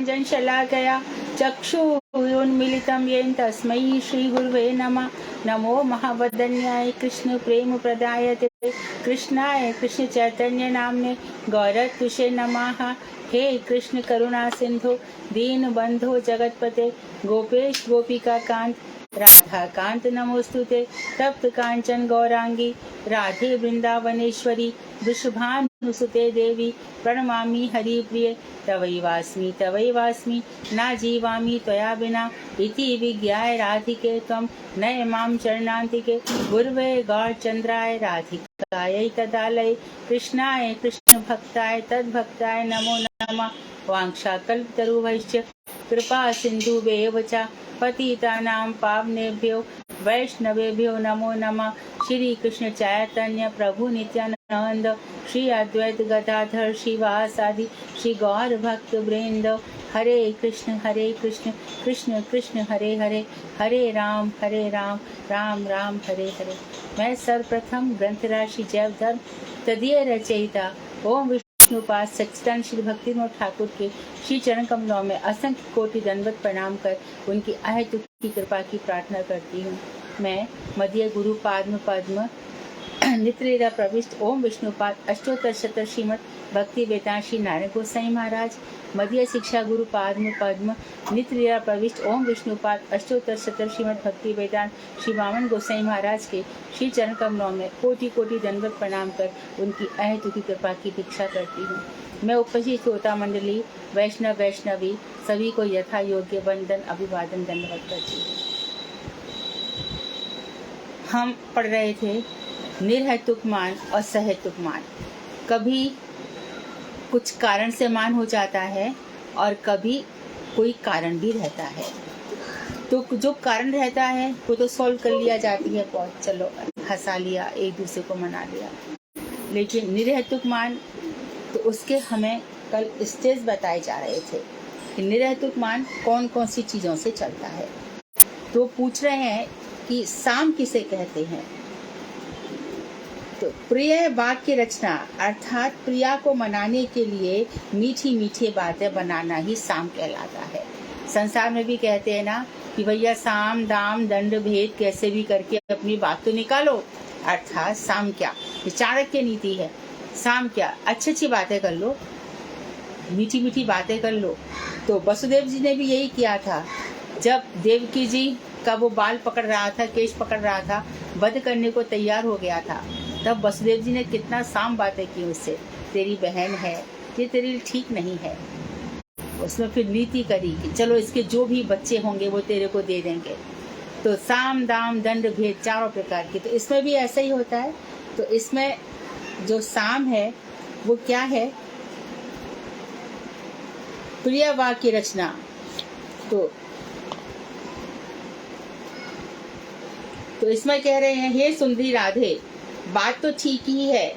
ज्ञानाञ्जनशलाकया चक्षुरुन्मीलितं येन तस्मै श्रीगुरुवे नमः। नमो महावदन्याय कृष्ण प्रेम प्रदायते कृष्णाय कृष्ण चैतन्य नामने गौरतुषे नमः। हे कृष्ण करुणा सिंधु दीनबंधो जगतपते गोपेश गोपिका कांत राधा कांत नमोस्तुते। तप्त कांचन गौरांगी राधे वृंदावनेश्वरी वृषभानुसुते देवी प्रणमामि हरिप्रिये। तवैवास्मि न जीवामि त्वया विना इति विज्ञाय राधिके त्वं नय मां चरणान्तिके। गुरवे गौरचन्द्राय राधिकायै तदालये कृष्णाय कृष्ण भक्ताय तद्भक्ताय नमो नमः। वाञ्छाकल्पतरुभ्यश्च कृपा सिन्धुभ्येव च पतितानां पावनेभ्यो वैष्णवेभ्यो नमो नमः। श्री कृष्ण चैतन्य प्रभु नित्यानंद श्री अद्वैत गदाधर शिवासादि श्री गौर भक्त वृंद। हरे कृष्ण कृष्ण कृष्ण हरे हरे हरे राम राम राम हरे हरे। मैं सर्वप्रथम ग्रंथराज जैव धर्म तदीय रचयिता ओम विष्णुपाद सच्चिदानंद श्री भक्तिविनोद ठाकुर के श्री चरण कमलों में असंख्य कोटि दंडवत प्रणाम कर उनकी अहेतुक की कृपा की प्रार्थना करती हूँ। मैं मध्य गुरु पद्म नित्य प्रविष्ट ओम विष्णुपाद अष्टोत्तर शत श्रीमद भक्ति वेदांत श्री नारायण गोसाई महाराज मध्य शिक्षा गुरु पद्म नित्य प्रविष्ट ओम विष्णुपाद अष्टोत्तर शत श्रीमद भक्ति वेदांत श्री वामन गोसाई महाराज के श्री चरण कमलों में कोटि कोटि दंडवत प्रणाम कर उनकी अहेतुकी कृपा की भिक्षा करती हूँ। मैं उपस्थित श्रोता मंडली वैष्णवी सभी को यथा योग्य वंदन अभिवादन दंडवत करती हूँ। हम पढ़ रहे थे निर्हेतुक मान और सहेतुक मान। कभी कुछ कारण से मान हो जाता है और कभी कोई कारण भी रहता है। तो जो कारण रहता है वो तो सॉल्व कर लिया जाती है, बहुत चलो हंसा लिया, एक दूसरे को मना लिया। लेकिन निर्हेतुक मान तो उसके हमें कल स्टेज बताए जा रहे थे कि निर्हेतुक मान कौन कौन सी चीज़ों से चलता है। तो पूछ रहे हैं कि साम किसे कहते हैं। तो प्रिय वाक्य रचना अर्थात प्रिया को मनाने के लिए मीठी मीठी बातें बनाना ही साम कहलाता है। संसार में भी कहते हैं ना कि भैया साम दाम दंड भेद कैसे भी करके अपनी बात तो निकालो। अर्थात साम क्या, चाणक्य नीति है। साम क्या, अच्छी अच्छी बातें कर लो, मीठी मीठी बातें कर लो। तो वसुदेव जी ने भी यही किया था। जब देवकी जी का वो बाल पकड़ रहा था, केश पकड़ रहा था, वध करने को तैयार हो गया था, तब वसुदेव जी ने कितना साम बातें की उससे। तेरी बहन है, ये तेरे लिए ठीक नहीं है। उसमें फिर नीति करी कि चलो इसके जो भी बच्चे होंगे वो तेरे को दे देंगे। तो साम दाम दंड भेद चारों प्रकार की। तो इसमें भी ऐसा ही होता है। तो इसमें जो साम है वो क्या है, प्रिय वाक्य रचना। तो इसमें कह रहे हैं, हे सुंदरी राधे, बात तो ठीक ही है,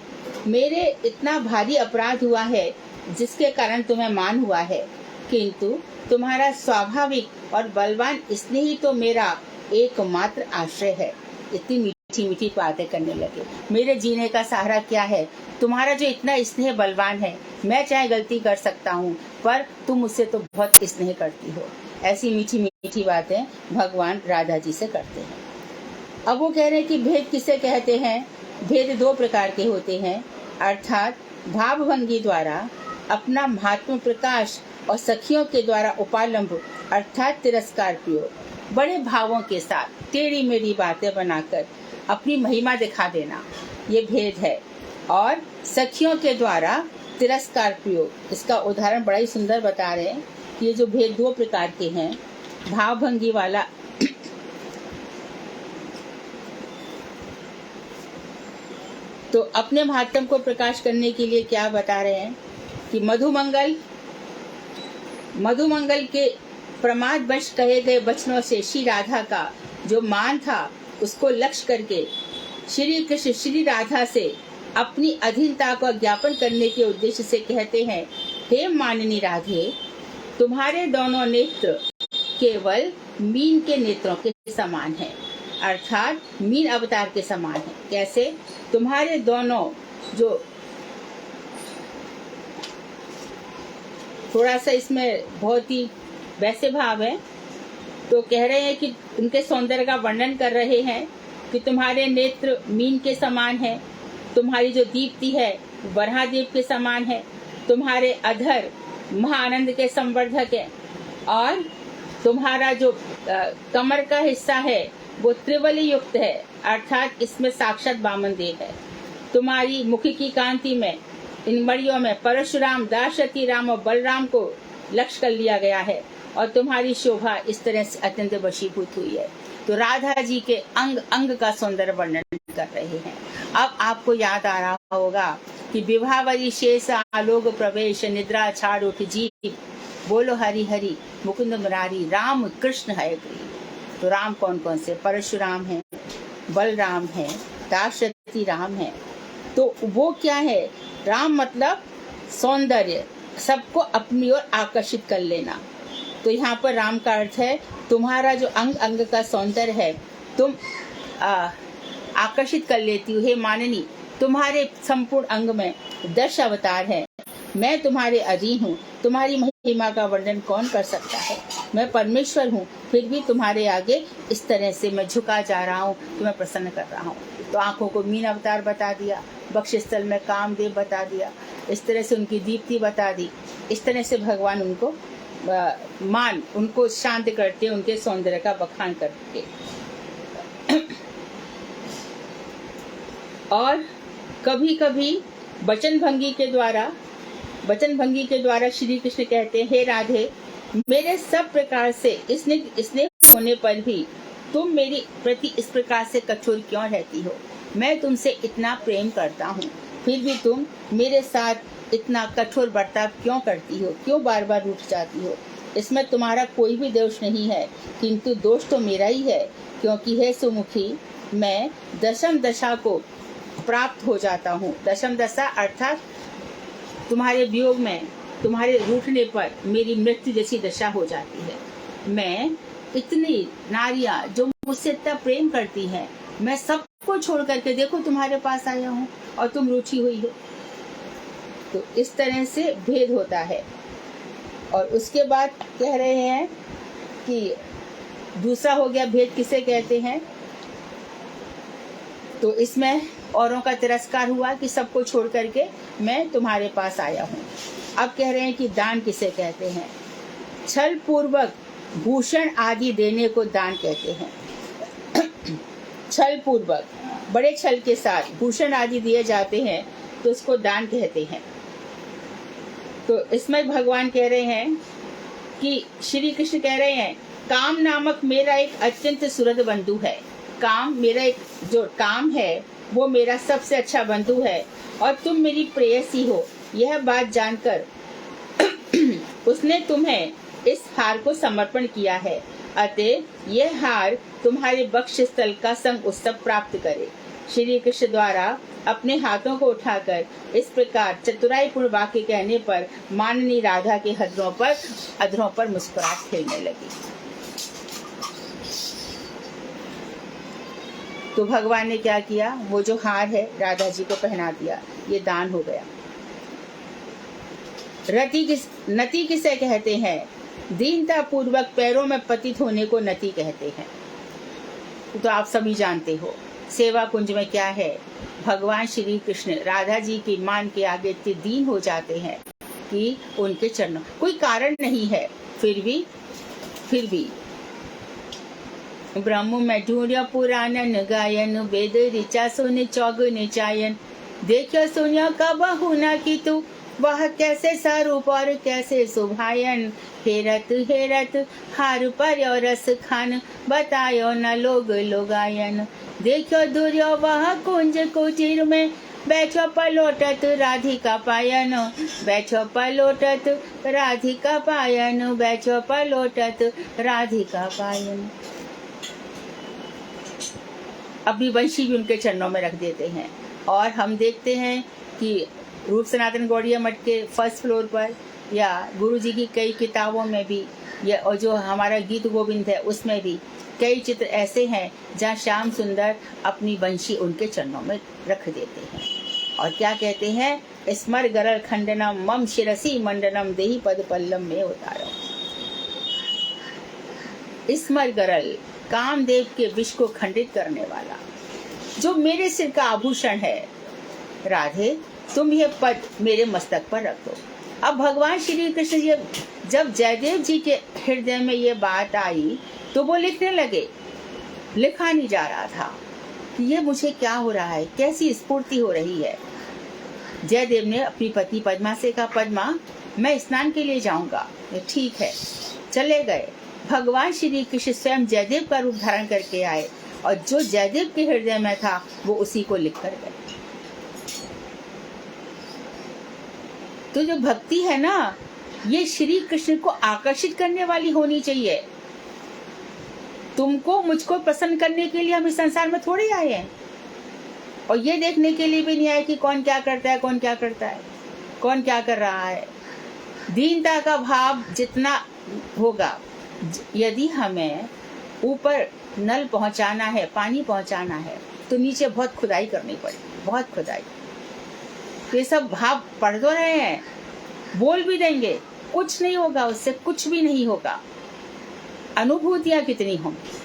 मेरे इतना भारी अपराध हुआ है जिसके कारण तुम्हें मान हुआ है, किंतु तुम्हारा स्वाभाविक और बलवान स्नेह ही तो मेरा एकमात्र आश्रय है। इतनी मीठी मीठी बातें करने लगे। मेरे जीने का सहारा क्या है, तुम्हारा जो इतना स्नेह बलवान है। मैं चाहे गलती कर सकता हूँ पर तुम मुझसे तो बहुत स्नेह करती हो। ऐसी मीठी मीठी बातें भगवान राधा जी से करते हैं। अब वो कह रहे हैं कि भेद किसे कहते हैं। भेद दो प्रकार के होते हैं, अर्थात भावभंगी द्वारा अपना महात्म प्रकाश और सखियों के द्वारा उपालंब अर्थात तिरस्कार प्रयोग। बड़े भावों के साथ टेढ़ी मेढ़ी बातें बनाकर अपनी महिमा दिखा देना, ये भेद है। और सखियों के द्वारा तिरस्कार प्रयोग, इसका उदाहरण बड़ा ही सुंदर बता रहे हैं कि ये जो भेद दो प्रकार के हैं। भावभंगी वाला तो अपने महात्म को प्रकाश करने के लिए क्या बता रहे हैं कि मधुमंगल के प्रमादवश कहे गए वचनों से श्री राधा का जो मान था उसको लक्ष्य करके श्री कृष्ण श्री राधा से अपनी अधीनता को ज्ञापन करने के उद्देश्य से कहते हैं, हे माननी राधे, तुम्हारे दोनों नेत्र केवल मीन के नेत्रों के समान हैं, अर्थात मीन अवतार के समान है। कैसे? तुम्हारे दोनों जो थोड़ा सा इसमें बहुत ही वैसे भाव है। तो कह रहे हैं कि उनके सौंदर्य का वर्णन कर रहे हैं कि तुम्हारे नेत्र मीन के समान है, तुम्हारी जो दीप्ति है वराहदीप के समान है, तुम्हारे अधर महाआनंद के संवर्धक है, और तुम्हारा जो कमर का हिस्सा है वो त्रिवली युक्त है, अर्थात इसमें साक्षात वामन देव है। तुम्हारी मुख की कांति में, इन मणियों में परशुराम, दाशरथी राम और बलराम को लक्ष्य कर लिया गया है, और तुम्हारी शोभा इस तरह से अत्यंत वशीभूत हुई है। तो राधा जी के अंग अंग का सौंदर्य वर्णन कर रहे हैं। अब आपको याद आ रहा होगा कि विभावरी शेष आलोक प्रवेश निद्रा छाड़ उठ जीव, बोलो हरि हरि मुकुंद मुरारी, राम कृष्ण है ग्रीव। तो राम कौन कौन से? परशुराम है, बलराम है, दाशरथी राम है। तो वो क्या है? राम मतलब सौंदर्य, सबको अपनी ओर आकर्षित कर लेना। तो यहाँ पर राम का अर्थ है तुम्हारा जो अंग अंग का सौंदर्य है, तुम आकर्षित कर लेती हो। हे माननी, तुम्हारे संपूर्ण अंग में 10 अवतार है, मैं तुम्हारे अधीन हूँ, तुम्हारी महिमा का वर्णन कौन कर सकता है। मैं परमेश्वर हूँ, फिर भी तुम्हारे आगे इस तरह से मैं झुका जा रहा हूँ, तुम्हें प्रसन्न कर रहा हूँ। तो आंखों को मीन अवतार बता दिया, बक्षस्थल में कामदेव बता दिया, इस तरह से उनकी दीप्ति बता दी। इस तरह से भगवान उनको उनको शांत करते, उनके सौंदर्य का बखान करते। और कभी कभी वचन भंगी के द्वारा श्री कृष्ण कहते हैं, हे राधे, मेरे सब प्रकार से इसने होने पर भी तुम मेरी प्रति इस प्रकार से कठोर क्यों रहती हो? मैं तुमसे इतना प्रेम करता हूँ, फिर भी तुम मेरे साथ इतना कठोर बर्ताव क्यों करती हो? क्यों बार बार रूठ जाती हो? इसमें तुम्हारा कोई भी दोष नहीं है, किंतु दोष तो मेरा ही है, क्योंकि हे सुमुखी, मैं दशम दशा को प्राप्त हो जाता हूँ। दशम दशा अर्थात तुम्हारे वियोग में, तुम्हारे रूठने पर मेरी मृत्यु जैसी दशा हो जाती है। मैं इतनी नारियां जो मुझसे इतना प्रेम करती हैं, मैं सबको छोड़ करके देखो तुम्हारे पास आया हूँ और तुम रूठी हुई हो। तो इस तरह से भेद होता है। और उसके बाद कह रहे हैं कि दूसरा हो गया भेद किसे कहते हैं? तो इसमें औरों का तिरस्कार हुआ कि सबको छोड़ करके मैं तुम्हारे पास आया हूँ। अब कह रहे हैं कि दान किसे कहते हैं? छल पूर्वक भूषण आदि देने को दान कहते हैं। छल पूर्वक, बड़े छल के साथ भूषण आदि दिए जाते हैं तो उसको दान कहते हैं। तो इसमें भगवान कह रहे हैं कि श्री कृष्ण कह रहे हैं, काम नामक मेरा एक अत्यंत सुहृद बंधु है। काम, मेरा एक जो काम है वो मेरा सबसे अच्छा बंधु है, और तुम मेरी प्रेयसी हो। यह बात जानकर उसने तुम्हें इस हार को समर्पण किया है, अतः यह हार तुम्हारे वक्षस्थल का संग उत्सव प्राप्त करे। श्री कृष्ण द्वारा अपने हाथों को उठाकर इस प्रकार चतुराईपूर्ण वाक्य कहने पर माननी राधा के अधरों पर मुस्कुराहट खेलने लगी। तो भगवान ने क्या किया? वो जो हार है राधा जी को पहना दिया, ये दान हो गया। नति किसे कहते हैं? दीनता पूर्वक पैरों में पतित होने को नति कहते हैं। तो आप सभी जानते हो सेवा कुंज में क्या है, भगवान श्री कृष्ण राधा जी की मान के आगे इतने दीन हो जाते हैं कि उनके चरणों, कोई कारण नहीं है, फिर भी ब्रह्म में ढूंढ्या पुराणन गायन, वेद ऋचा सुन चौगुन चायन, देखो सुनियो कब हुना कि तू वह कैसे स्वरूप और कैसे सुभायन। हेरत हार पर रस खान, बतायो न लोग लोगायन। देखो दुर्यो वह कुंज कुटीर में, बैठो पलोटत राधिका पायन, बैठो पलोटत राधिका पायन, बैठो पलोटत राधिका पायन। अभी वंशी भी उनके चरणों में रख देते हैं। और हम देखते हैं कि रूप सनातन गौड़िया मठ के फर्स्ट फ्लोर पर या गुरु जी की कई किताबों में भी, या और जो हमारा गीत गोविंद है उसमें भी कई चित्र ऐसे हैं जहाँ श्याम सुंदर अपनी वंशी उनके चरणों में रख देते हैं। और क्या कहते हैं? स्मर गरल खंडनम मम शिरसी मंडनम देहि पद पल्लम में उतारो। स्मर गरल, कामदेव के विष को खंडित करने वाला, जो मेरे सिर का आभूषण है, राधे तुम ये पद मेरे मस्तक पर रख दो। अब भगवान श्री कृष्ण जब जयदेव जी के हृदय में ये बात आई तो वो लिखने लगे। लिखा नहीं जा रहा था कि ये मुझे क्या हो रहा है, कैसी स्फूर्ति हो रही है। जयदेव ने अपनी पत्नी पद्मा से कहा, पद्मा मैं स्नान के लिए जाऊंगा। ठीक है, चले गए। भगवान श्री कृष्ण स्वयं जयदेव का रूप धारण करके आए और जो जयदेव के हृदय में था वो उसी को लिख कर गए। तो जो भक्ति है ना, ये श्री कृष्ण को आकर्षित करने वाली होनी चाहिए। तुमको मुझको प्रसन्न करने के लिए हम इस संसार में थोड़े आए हैं, और ये देखने के लिए भी नहीं आए कि कौन क्या करता है, कौन क्या करता है, कौन क्या कर रहा है। दीनता का भाव जितना होगा, यदि हमें ऊपर नल पहुंचाना है, पानी पहुंचाना है, तो नीचे बहुत खुदाई करनी पड़ेगी, बहुत खुदाई। ये सब भाव पढ़ तो रहे हैं, बोल भी देंगे, कुछ नहीं होगा, उससे कुछ भी नहीं होगा। अनुभूतियां कितनी होंगी।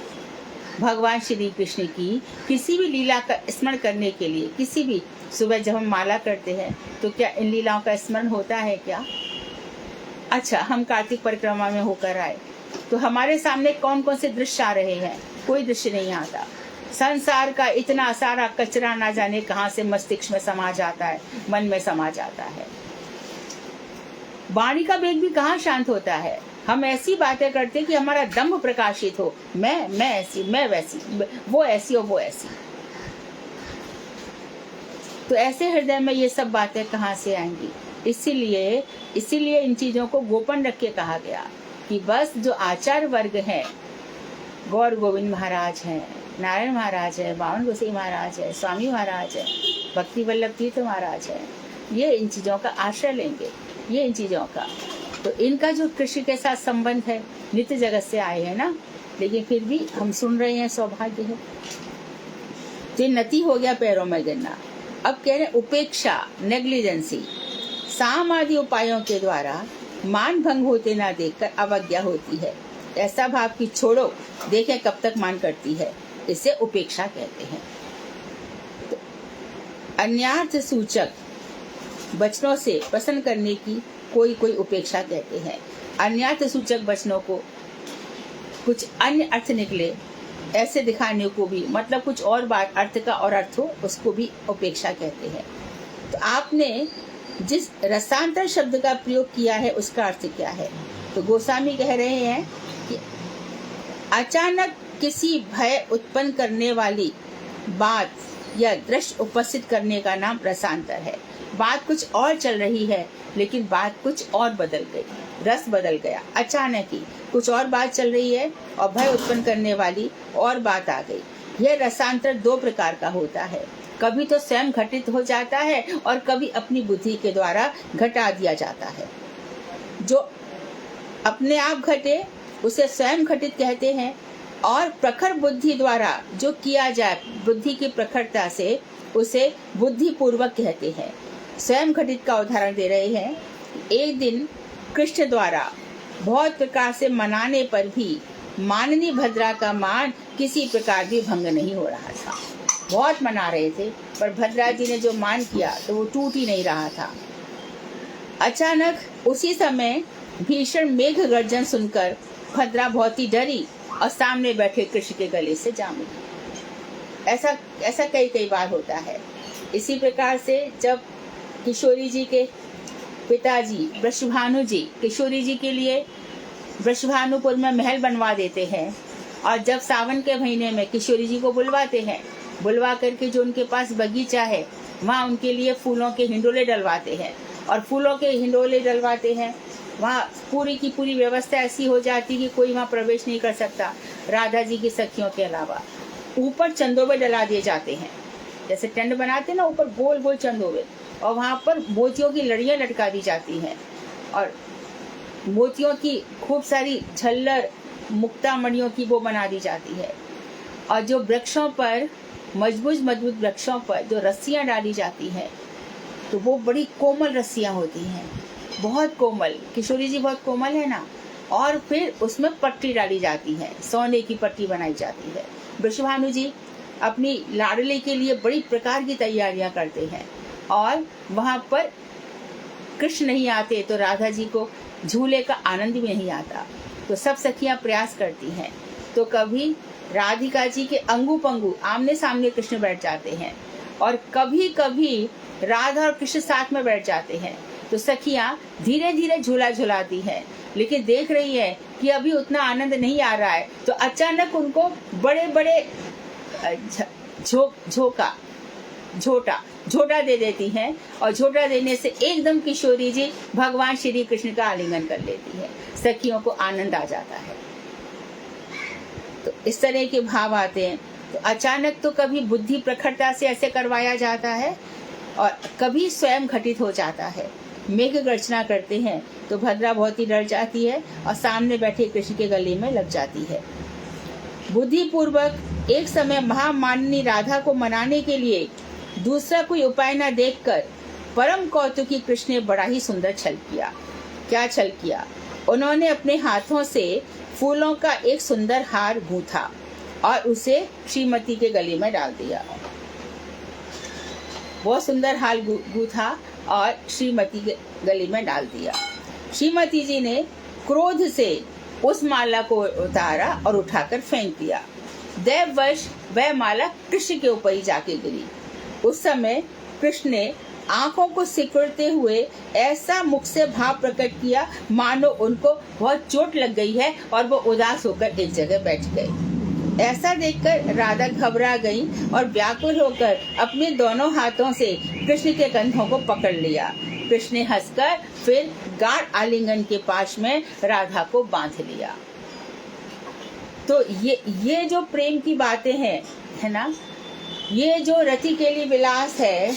भगवान श्री कृष्ण की किसी भी लीला का स्मरण करने के लिए, किसी भी सुबह जब हम माला करते हैं तो क्या इन लीलाओं का स्मरण होता है क्या? अच्छा, हम कार्तिक परिक्रमा में होकर आए तो हमारे सामने कौन कौन से दृश्य आ रहे हैं? कोई दृश्य नहीं आता। संसार का इतना सारा कचरा ना जाने कहां से मस्तिष्क में समा जाता है, मन में समा जाता है। वाणी का वेग भी कहाँ शांत होता है। हम ऐसी बातें करते कि हमारा दंभ प्रकाशित हो, मैं ऐसी, मैं वैसी, वो ऐसी और वो ऐसी। तो ऐसे हृदय में ये सब बातें कहाँ से आएंगी? इसीलिए इन चीजों को गोपन रख के कहा गया कि बस जो आचार्य वर्ग है, गौर गोविंद महाराज हैं, नारायण महाराज है, बावन गोसाई महाराज है, स्वामी महाराज है, भक्ति वल्लभ तीर्थ महाराज है, ये इन चीजों का आश्रय लेंगे। ये इन चीजों का, तो इनका जो कृष्ण के साथ संबंध है, नित्य जगत से आए हैं ना, लेकिन फिर भी हम सुन रहे हैं, सौभाग्य है। तो नति हो गया पैरों में गिरना। अब कह रहे उपेक्षा, नेग्लिजेंसी, साम आदि उपायों के द्वारा मान भंग होते ना देखकर अवज्ञा होती है। ऐसा भाव कि छोड़ो, देखें कब तक मान करती है, इसे उपेक्षा कहते हैं। तो अन्यार्थ सूचक वचनों से प्रसन्न करने की कोई उपेक्षा कहते हैं। अन्यार्थ सूचक वचनों को कुछ अन्य अर्थ निकले ऐसे दिखाने को भी, मतलब कुछ और बात अर्थ का और अर्थ हो, उसको भी उपेक्षा कहते हैं। तो आपने जिस रसांतर शब्द का प्रयोग किया है उसका अर्थ क्या है? तो गोस्वामी कह रहे हैं कि अचानक किसी भय उत्पन्न करने वाली बात या दृश्य उपस्थित करने का नाम रसांतर है। बात कुछ और चल रही है लेकिन बात कुछ और बदल गई, रस बदल गया, अचानक ही कुछ और बात चल रही है और भय उत्पन्न करने वाली और बात आ गई। यह रसांतर दो प्रकार का होता है, कभी तो स्वयं घटित हो जाता है और कभी अपनी बुद्धि के द्वारा घटा दिया जाता है। जो अपने आप घटे उसे स्वयं घटित कहते हैं, और प्रखर बुद्धि द्वारा जो किया जाए बुद्धि की प्रखरता से उसे बुद्धि पूर्वक कहते हैं। स्वयं घटित का उदाहरण दे रहे हैं। एक दिन कृष्ण द्वारा बहुत प्रकार से मनाने पर भी माननी भद्रा का मान किसी प्रकार भी भंग नहीं हो रहा था। बहुत मना रहे थे पर भद्रा जी ने जो मान किया तो वो टूट ही नहीं रहा था। अचानक उसी समय भीषण मेघ गर्जन सुनकर भद्रा बहुत ही डरी और सामने बैठे कृष्ण के गले से जा मिली। ऐसा कई बार होता है। इसी प्रकार से जब किशोरी जी के पिताजी वृषभानु जी किशोरी जी के लिए वृषभानुपुर में महल बनवा देते हैं, और जब सावन के महीने में किशोरी जी को बुलवाते हैं, बुलवा करके जो उनके पास बगीचा है वहाँ उनके लिए फूलों के हिंडोले डलवाते हैं, और फूलों के हिंडोले डलवाते हैं वहाँ पूरी की पूरी व्यवस्था ऐसी हो जाती कि कोई वहाँ प्रवेश नहीं कर सकता राधा जी की सखियों के अलावा। ऊपर चंदोबे डला दिए जाते हैं, जैसे टेंट बनाते हैं ना, ऊपर गोल गोल चंदोबे, और वहाँ पर मोतियों की लड़ियाँ लटका दी जाती हैं, और मोतियों की खूब सारी झल्लर मुक्ता मणियों की वो बना दी जाती है। और जो वृक्षों पर मजबूत वृक्षों पर जो रस्सियाँ डाली जाती हैं, तो वो बड़ी कोमल रस्सियाँ होती हैं, बहुत कोमल। किशोरी जी बहुत कोमल है ना। और फिर उसमें पट्टी डाली जाती है, सोने की पट्टी बनाई जाती है। वृषभानु जी अपनी लाडली के लिए बड़ी प्रकार की तैयारियां करते हैं, और वहाँ पर कृष्ण नहीं आते तो राधा जी को झूले का आनंद भी नहीं आता। तो सब सखियां प्रयास करती हैं। तो कभी राधिका जी के अंगू पंगू आमने सामने कृष्ण बैठ जाते हैं, और कभी कभी राधा और कृष्ण साथ में बैठ जाते हैं। तो सखियां धीरे धीरे झूला झुलाती हैं, लेकिन देख रही है कि अभी उतना आनंद नहीं आ रहा है। तो अचानक उनको बड़े बड़े झोटा दे देती हैं, और झोटा देने से एकदम किशोरी जी भगवान श्री कृष्ण का आलिंगन कर लेती है। सखियों को आनंद आ जाता है। तो इस तरह के भाव आते हैं। तो अचानक तो कभी बुद्धि प्रखरता से ऐसे करवाया जाता है, और कभी स्वयं घटित हो जाता है। मेघ गर्जना करते हैं तो भद्रा बहुत ही डर जाती है और सामने बैठे कृष्ण के गले में लग जाती है। बुद्धि पूर्वक एक समय महामाननी राधा को मनाने के लिए दूसरा कोई उपाय न देखकर परम कौतुकी कृष्ण ने बड़ा ही सुंदर छल किया। क्या छल किया? उन्होंने अपने हाथों से फूलों का एक सुंदर हार गूंथा और उसे श्रीमती के गले में डाल दिया। बहुत सुंदर हार गूंथा और श्रीमती के गले में डाल दिया। श्रीमती जी ने क्रोध से उस माला को उतारा और उठाकर फेंक दिया। दैववश वह माला कृष्ण के ऊपर ही जाके गिरी। उस समय कृष्ण ने आंखों को सिकुड़ते हुए ऐसा मुख से भाव प्रकट किया मानो उनको बहुत चोट लग गई है, और वो उदास होकर एक जगह बैठ गए। ऐसा देखकर राधा घबरा गई और व्याकुल होकर अपने दोनों हाथों से कृष्ण के कंधों को पकड़ लिया। कृष्ण ने हंसकर फिर गाढ़ आलिंगन के पास में राधा को बांध लिया। तो ये जो प्रेम की बातें हैं, है ना, ये जो रति के लिए विलास है,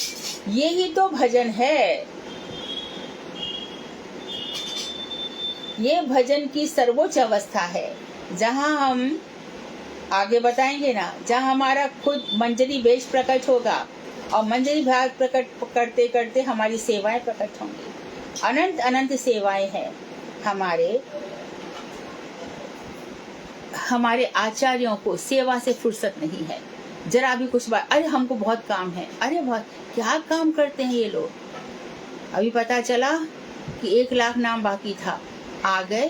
ये ही तो भजन है। ये भजन की सर्वोच्च अवस्था है, जहाँ हम आगे बताएंगे ना, जहाँ हमारा खुद मंजरी वेश प्रकट होगा, और मंजरी भाग प्रकट करते करते हमारी सेवाएं प्रकट होंगी। अनंत अनंत सेवाएं हैं। हमारे आचार्यों को सेवा से फुर्सत नहीं है। जरा भी कुछ बात, अरे हमको बहुत काम है, अरे बहुत क्या काम करते हैं ये लोग। अभी पता चला कि 1 लाख नाम बाकी था, आ गए,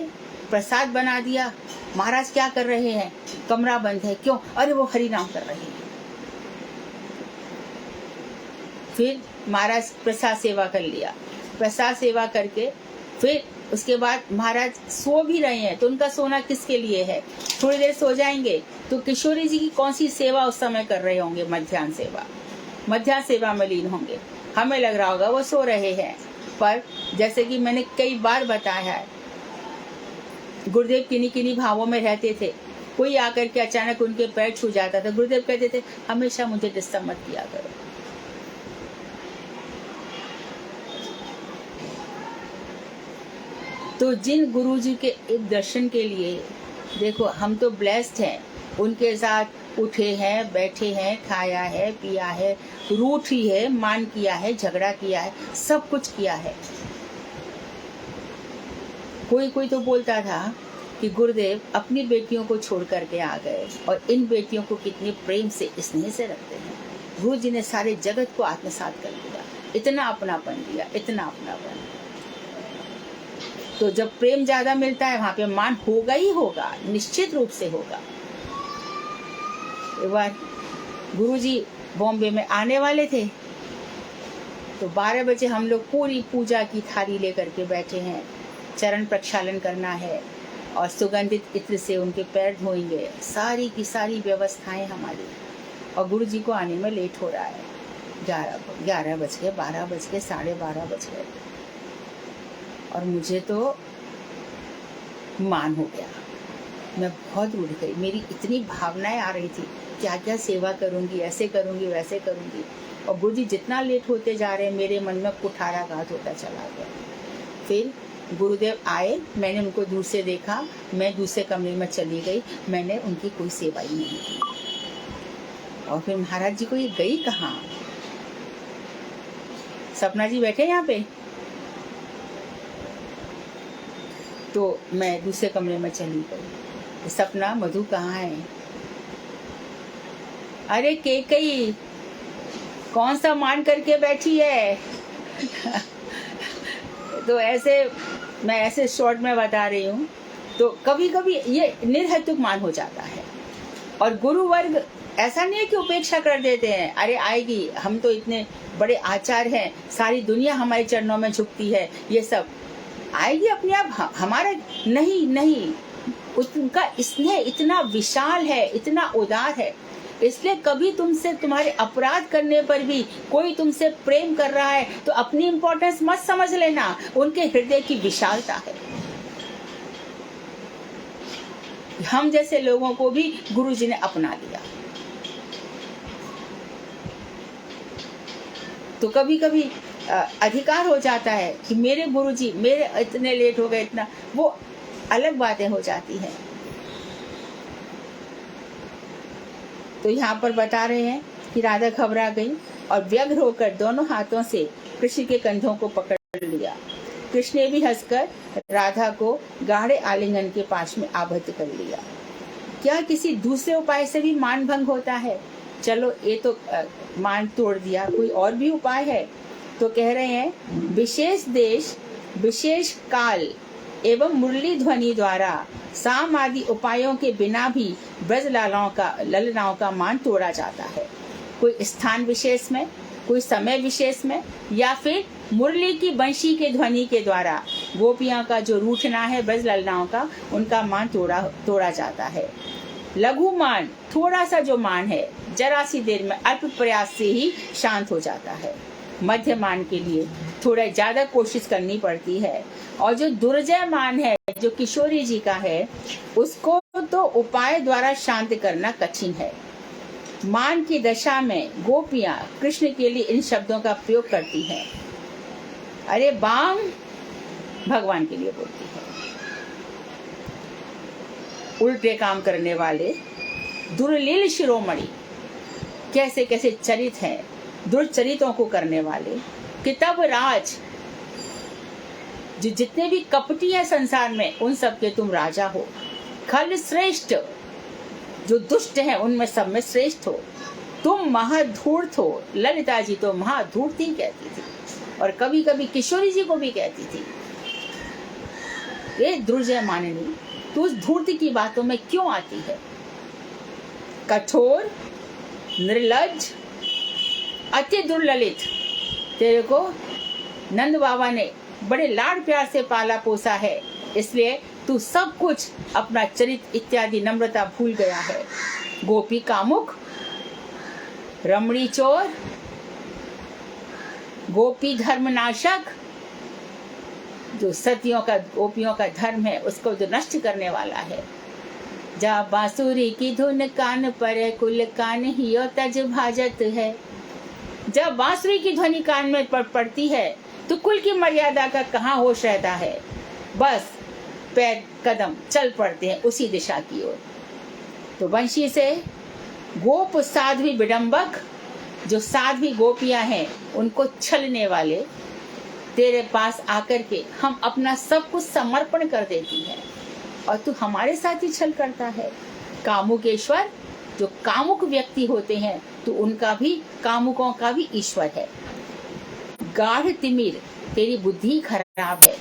प्रसाद बना दिया। महाराज क्या कर रहे हैं? कमरा बंद है। क्यों? अरे वो हरि नाम कर रहे हैं। फिर महाराज प्रसाद सेवा कर लिया। प्रसाद सेवा करके फिर उसके बाद महाराज सो भी रहे हैं, तो उनका सोना किसके लिए है? थोड़ी देर सो जाएंगे तो किशोरी जी की कौन सी सेवा उस समय कर रहे होंगे? मध्याह्न सेवा में लीन होंगे। हमें लग रहा होगा वो सो रहे हैं, पर जैसे कि मैंने कई बार बताया है, गुरुदेव किन्हीं किन्हीं भावों में रहते थे। कोई आकर के अचानक उनके पैर छू जाता था, गुरुदेव कहते थे हमेशा मुझे डिस्टर्ब मत किया करो। तो जिन गुरुजी के एक दर्शन के लिए, देखो हम तो ब्लेस्ड हैं, उनके साथ उठे हैं, बैठे हैं, खाया है, पिया है, रूठी है, मान किया है, झगड़ा किया है, सब कुछ किया है। कोई तो बोलता था कि गुरुदेव अपनी बेटियों को छोड़ करके आ गए, और इन बेटियों को कितने प्रेम से स्नेह से रखते हैं। गुरु जी ने सारे जगत को आत्मसात कर लिया, इतना अपनापन दिया, इतना अपनापन। तो जब प्रेम ज्यादा मिलता है, वहां पे मान होगा ही होगा, निश्चित रूप से होगा। एक बार गुरुजी बॉम्बे में आने वाले थे, तो 12 बजे हम लोग पूरी पूजा की थाली लेकर के बैठे हैं। चरण प्रक्षालन करना है और सुगंधित इत्र से उनके पैर धोएंगे, सारी की सारी व्यवस्थाएं हमारी। और गुरुजी को आने में लेट हो रहा है, 11 बज गए, 12 बज गए, 12:30 बज गए, और मुझे तो मान हो गया। मैं बहुत रूठ गई, मेरी इतनी भावनाएं आ रही थी, क्या क्या सेवा करूंगी, ऐसे करूंगी, वैसे करूंगी। और गुरुजी जितना लेट होते जा रहे हैं, मेरे मन में कुठाराघात होता चला गया। फिर गुरुदेव आए, मैंने उनको दूर से देखा, मैं दूसरे कमरे में चली गई, मैंने उनकी कोई सेवा ही नहीं की। और फिर महाराज जी को ये गई कहाँ? सपना जी बैठे यहाँ पे? तो मैं दूसरे कमरे में चली गई। सपना, मधु कहाँ है? अरे केकई, कौन सा मान करके बैठी है? तो ऐसे मैं ऐसे शॉर्ट में बता रही हूँ। तो कभी कभी ये निर्हेतुक मान हो जाता है, और गुरु वर्ग ऐसा नहीं है कि उपेक्षा कर देते हैं, अरे आएगी, हम तो इतने बड़े आचार्य हैं, सारी दुनिया हमारे चरणों में झुकती है, ये सब आएगी अपने आप। हमारा नहीं नहीं, उनका स्नेह इतना विशाल है, इतना उदार है, इसलिए कभी तुमसे तुम्हारे अपराध करने पर भी कोई तुमसे प्रेम कर रहा है तो अपनी इंपॉर्टेंस मत समझ लेना, उनके हृदय की विशालता है। हम जैसे लोगों को भी गुरु जी ने अपना लिया। तो कभी कभी अधिकार हो जाता है कि मेरे गुरुजी, मेरे इतने लेट हो गए, इतना, वो अलग बातें हो जाती हैं। तो यहाँ पर बता रहे हैं कि राधा घबरा गई और व्यग्र होकर दोनों हाथों से कृष्ण के कंधों को पकड़ लिया। कृष्ण ने भी हंसकर राधा को गाढ़े आलिंगन के पास में आबद्ध कर लिया। क्या किसी दूसरे उपाय से भी मान भंग होता है? चलो ये तो मान तोड़ दिया, कोई और भी उपाय है? तो कह रहे हैं विशेष देश, विशेष काल एवं मुरली ध्वनि द्वारा साम आदि उपायों के बिना भी ब्रज ललनाओं का मान तोड़ा जाता है। कोई स्थान विशेष में, कोई समय विशेष में, या फिर मुरली की बंशी के ध्वनि के द्वारा गोपियां का जो रूठना है ब्रज ललनाओं का, उनका मान तोड़ा जाता है। लघु मान, थोड़ा सा जो मान है, जरा सी देर में अल्प प्रयास से ही शांत हो जाता है। मध्य मान के लिए थोड़ा ज्यादा कोशिश करनी पड़ती है, और जो दुर्जय मान है, जो किशोरी जी का है, उसको तो उपाय द्वारा शांत करना कठिन है। मान की दशा में गोपियां कृष्ण के लिए इन शब्दों का प्रयोग करती हैं। अरे बाम, भगवान के लिए बोलती है। उल्टे काम करने वाले दुर्लील शिरोमणि, कैसे कैसे चरित हैं, दुर्चरितों को करने वाले किताब राज, जो जितने भी कपटी है संसार में, उन सब के तुम राजा हो। खल श्रेष्ठ, जो दुष्ट हैं उनमें सब में श्रेष्ठ हो। तुम महाधूर्त हो। ललिता जी तो महाधूर्त ही कहती थी, और कभी कभी किशोरी जी को भी कहती थी। ये दुर्जय माननी, तू उस धूर्त की बातों में क्यों आती है? कठोर, निर्लज, अति दुर्ललित, तेरे को नंद बाबा ने बड़े लाड प्यार से पाला पोसा है, इसलिए तू सब कुछ, अपना चरित्र इत्यादि नम्रता भूल गया है। गोपी कामुक, रमणी चोर, गोपी धर्मनाशक, जो सतियों का, गोपियों का धर्म है उसको जो नष्ट करने वाला है। जा बांसुरी की धुन कान पर, कुल कान ही तज भाजत है। जब बांसुरी की ध्वनि कान में पड़ती है तो कुल की मर्यादा का कहाँ होश रहता है, बस पैर कदम चल पड़ते हैं उसी दिशा की ओर। तो वंशी से गोप साध्वी विडंबक, जो साध्वी गोपियां हैं उनको छलने वाले, तेरे पास आकर के हम अपना सब कुछ समर्पण कर देती हैं, और तू हमारे साथ ही छल करता है। कामुकेश्वर, जो कामुक व्यक्ति होते हैं तो उनका भी, कामुकों का भी ईश्वर है। गाढ़ तिमिर, तेरी बुद्धि खराब है।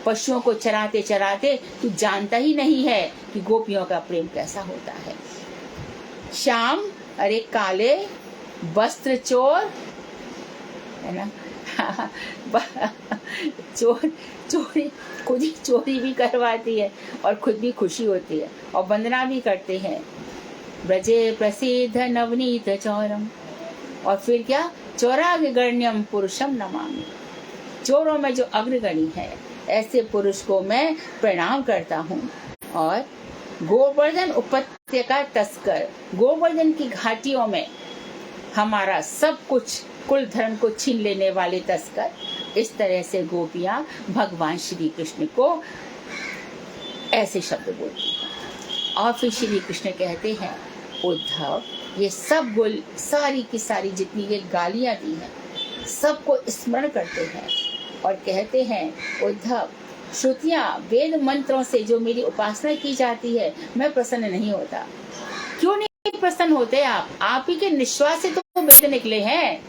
पशुओं को चराते चराते तू जानता ही नहीं है कि गोपियों का प्रेम कैसा होता है। श्याम, अरे काले, वस्त्र चोर, है ना चोरी, खुद ही चोरी भी करवाती है और खुद भी खुशी होती है, और वंदना भी करते हैं। ब्रजे प्रसिद्ध नवनीत चौरम, और फिर क्या, चौराग्रण्यम पुरुषम नमामि, चोरों में जो अग्रगणी है ऐसे पुरुष को मैं प्रणाम करता हूँ। और गोवर्धन उपत्यका तस्कर, गोवर्धन की घाटियों में हमारा सब कुछ, कुल धर्म को छीन लेने वाले तस्कर, इस तरह से गोपियां भगवान श्री कृष्ण को ऐसे शब्द बोलती हैं। और फिर श्री कृष्ण कहते हैं, उद्धव, ये सब सारी की सारी जितनी ये गालियां दी हैं, सबको स्मरण करते हैं और कहते हैं, उद्धव, श्रुतियां वेद मंत्रों से जो मेरी उपासना की जाती है, मैं प्रसन्न नहीं होता। क्यों नहीं प्रसन्न होते आप ही के निश्वास से तो वेद निकले हैं,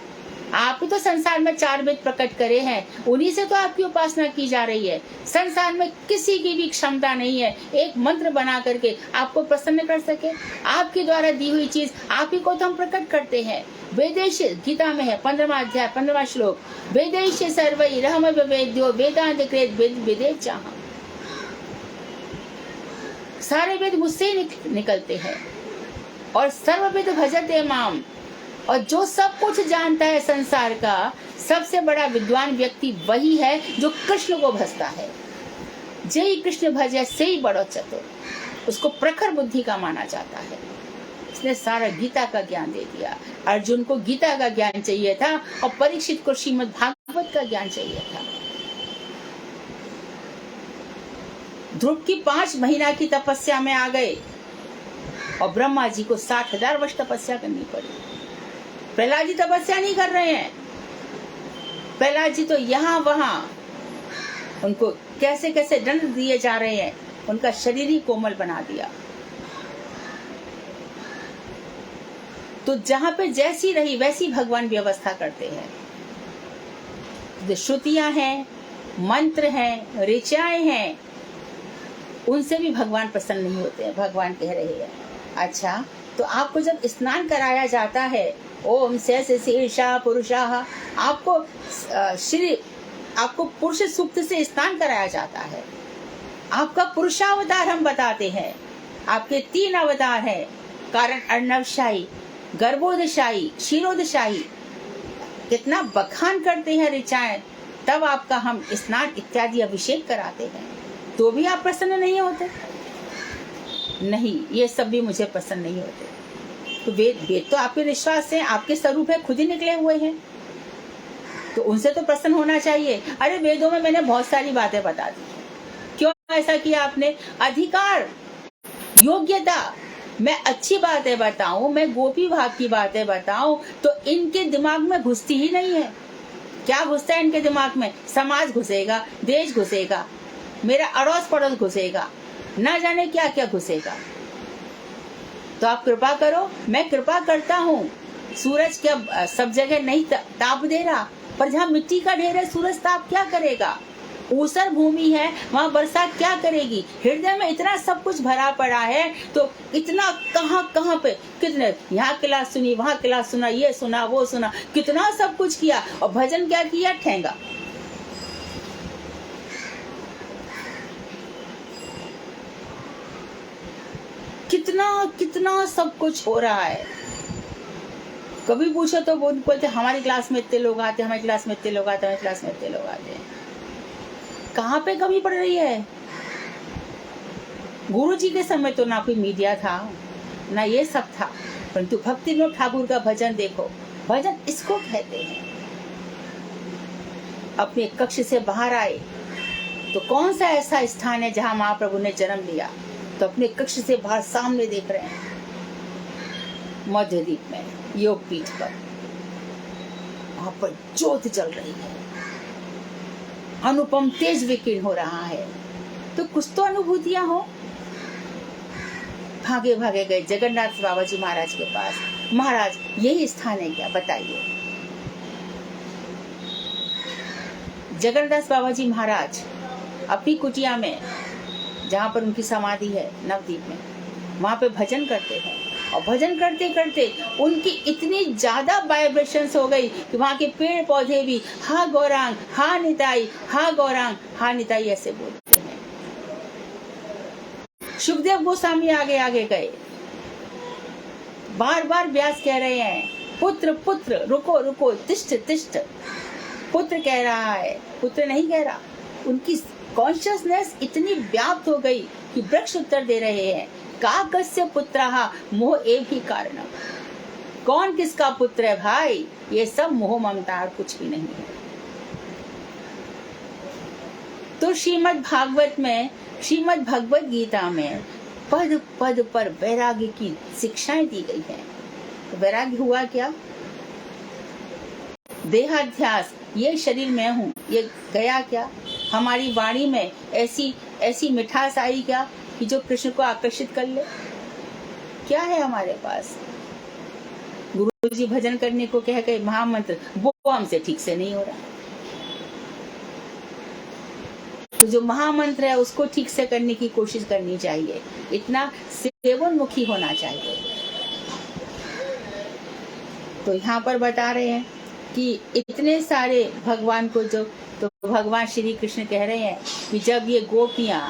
आप ही तो संसार में 4 वेद प्रकट करे हैं, उन्हीं से तो आपकी उपासना की जा रही है। संसार में किसी की भी क्षमता नहीं है एक मंत्र बना करके आपको प्रसन्न कर सके। आपके द्वारा दी हुई चीज आप ही को तो हम प्रकट करते हैं। वेदेश गीता में है 15वां अध्याय 15वां श्लोक, वेदेश सर्वै रहम वेद्यो वेदांत कृत वेदेत चाह। सारे वेद मुझसे ही निकलते हैं और सर्वविद भजते माम। और जो सब कुछ जानता है संसार का, सबसे बड़ा विद्वान व्यक्ति वही है जो कृष्ण को भजता है। जय कृष्ण भजे से ही बड़ो चतुर, उसको प्रखर बुद्धि का माना जाता है। इसने सारा गीता का ज्ञान दे दिया। अर्जुन को गीता का ज्ञान चाहिए था और परीक्षित को श्रीमद् भागवत का ज्ञान चाहिए था। ध्रुव की 5 महीना की तपस्या में आ गए और ब्रह्मा जी को 60,000 वर्ष तपस्या करनी पड़ी। प्रहलाद जी तपस्या नहीं कर रहे हैं। प्रहलाद जी तो यहाँ वहां उनको कैसे कैसे दंड दिए जा रहे हैं, उनका शरीर ही कोमल बना दिया। तो जहां पे जैसी रही वैसी भगवान व्यवस्था करते हैं। जो श्रुतियां हैं, मंत्र हैं, ऋचाएं हैं, उनसे भी भगवान प्रसन्न नहीं होते हैं। भगवान कह रहे हैं, अच्छा तो आपको जब स्नान कराया जाता है, ओम से शीर्षा पुरुषा, आपको आपको पुरुष सूक्त से स्नान कराया जाता है। आपका पुरुषावतार हम बताते हैं। आपके 3 अवतार हैं, कारण अर्णवशाही, गर्भोदशाही, क्षीरोदशाही। कितना बखान करते हैं ऋचाएं, तब आपका हम स्नान इत्यादि अभिषेक कराते हैं, तो भी आप प्रसन्न नहीं होते। नहीं, ये सब भी मुझे पसंद नहीं होते। तो वेद तो आपके विश्वास से आपके स्वरूप है, खुद ही निकले हुए हैं, तो उनसे तो प्रसन्न होना चाहिए। अरे वेदों में मैंने बहुत सारी बातें बता दी, क्यों ऐसा किया आपने? अधिकार, योग्यता, मैं अच्छी बातें बताऊं, मैं गोपी भाग की बातें बताऊं, तो इनके दिमाग में घुसती ही नहीं है। क्या घुसता है इनके दिमाग में? समाज घुसेगा, देश घुसेगा, मेरा अड़ोस पड़ोस घुसेगा, ना जाने क्या क्या घुसेगा। तो आप कृपा करो, मैं कृपा करता हूँ। सूरज क्या सब जगह नहीं ताप दे रहा, पर जहाँ मिट्टी का ढेर है सूरज ताप क्या करेगा? ऊसर भूमि है, वहाँ बरसात क्या करेगी? हृदय में इतना सब कुछ भरा पड़ा है, तो इतना कहाँ पे कितने, यहाँ क्लास सुनी, वहाँ क्लास सुना, ये सुना, वो सुना, कितना सब कुछ किया, और भजन क्या किया? ठेंगा। कितना सब कुछ हो रहा है। कभी पूछो तो वो बोलते हमारी क्लास में इतने लोग आते, हमारी क्लास में इतने लोग आते, हमारी क्लास में इतने लोग आते हैं। कहाँ पे कमी पड़ रही है? गुरु जी के समय तो ना कोई मीडिया था, ना ये सब था, परंतु भक्ति विनोद ठाकुर का भजन देखो। भजन इसको कहते हैं। अपने कक्ष से बाहर आए तो कौन सा ऐसा स्थान है जहाँ महाप्रभु ने जन्म लिया? तो अपने कक्ष से बाहर सामने देख रहे हैं, मध्यद्वीप में योग पीठ पर, वहां पर ज्योत जल रही है, अनुपम तेज विकीर्ण हो रहा है। तो कुछ तो अनुभूतियां हो। भागे भागे गए जगन्नाथ बाबा जी महाराज के पास। महाराज यही स्थान है क्या? बताइए। जगन्नाथ बाबा जी महाराज अपनी कुटिया में, जहाँ पर उनकी समाधि है नवद्वीप में, वहां पे भजन करते हैं। और भजन करते करते उनकी इतनी ज्यादा वाइब्रेशंस हो गई कि वहां के पेड़ पौधे भी हा गौरांग, हा निताई, हा गौरांग, हा निताई ऐसे बोलते हैं। सुखदेव गोस्वामी आगे आगे गए, बार बार व्यास कह रहे हैं, पुत्र पुत्र रुको रुको, तिष्ठ तिष्ठ। पुत्र कह रहा है, पुत्र नहीं कह रहा। उनकी कॉन्शियसनेस इतनी व्याप्त हो गई कि वृक्ष उत्तर दे रहे हैं, का कस्य पुत्रः मोह एव ही कारणम। कौन किसका पुत्र है भाई? ये सब मोह ममता और कुछ भी नहीं है। तो श्रीमद् भागवत में, श्रीमद् भगवत गीता में पद पद पर वैराग्य की शिक्षाएं दी गई हैं। तो वैराग्य हुआ क्या? देहाध्यास, ये शरीर मैं हूँ, ये गया क्या? हमारी वाणी में ऐसी ऐसी मिठास आई क्या कि जो कृष्ण को आकर्षित कर ले? क्या है हमारे पास? गुरु जी भजन करने को कह गए, महामंत्र वो हमसे ठीक से नहीं हो रहा। तो जो महामंत्र है उसको ठीक से करने की कोशिश करनी चाहिए, इतना सेवनमुखी होना चाहिए। तो यहाँ पर बता रहे हैं कि इतने सारे भगवान को जो, तो भगवान श्री कृष्ण कह रहे हैं कि जब ये गोपियां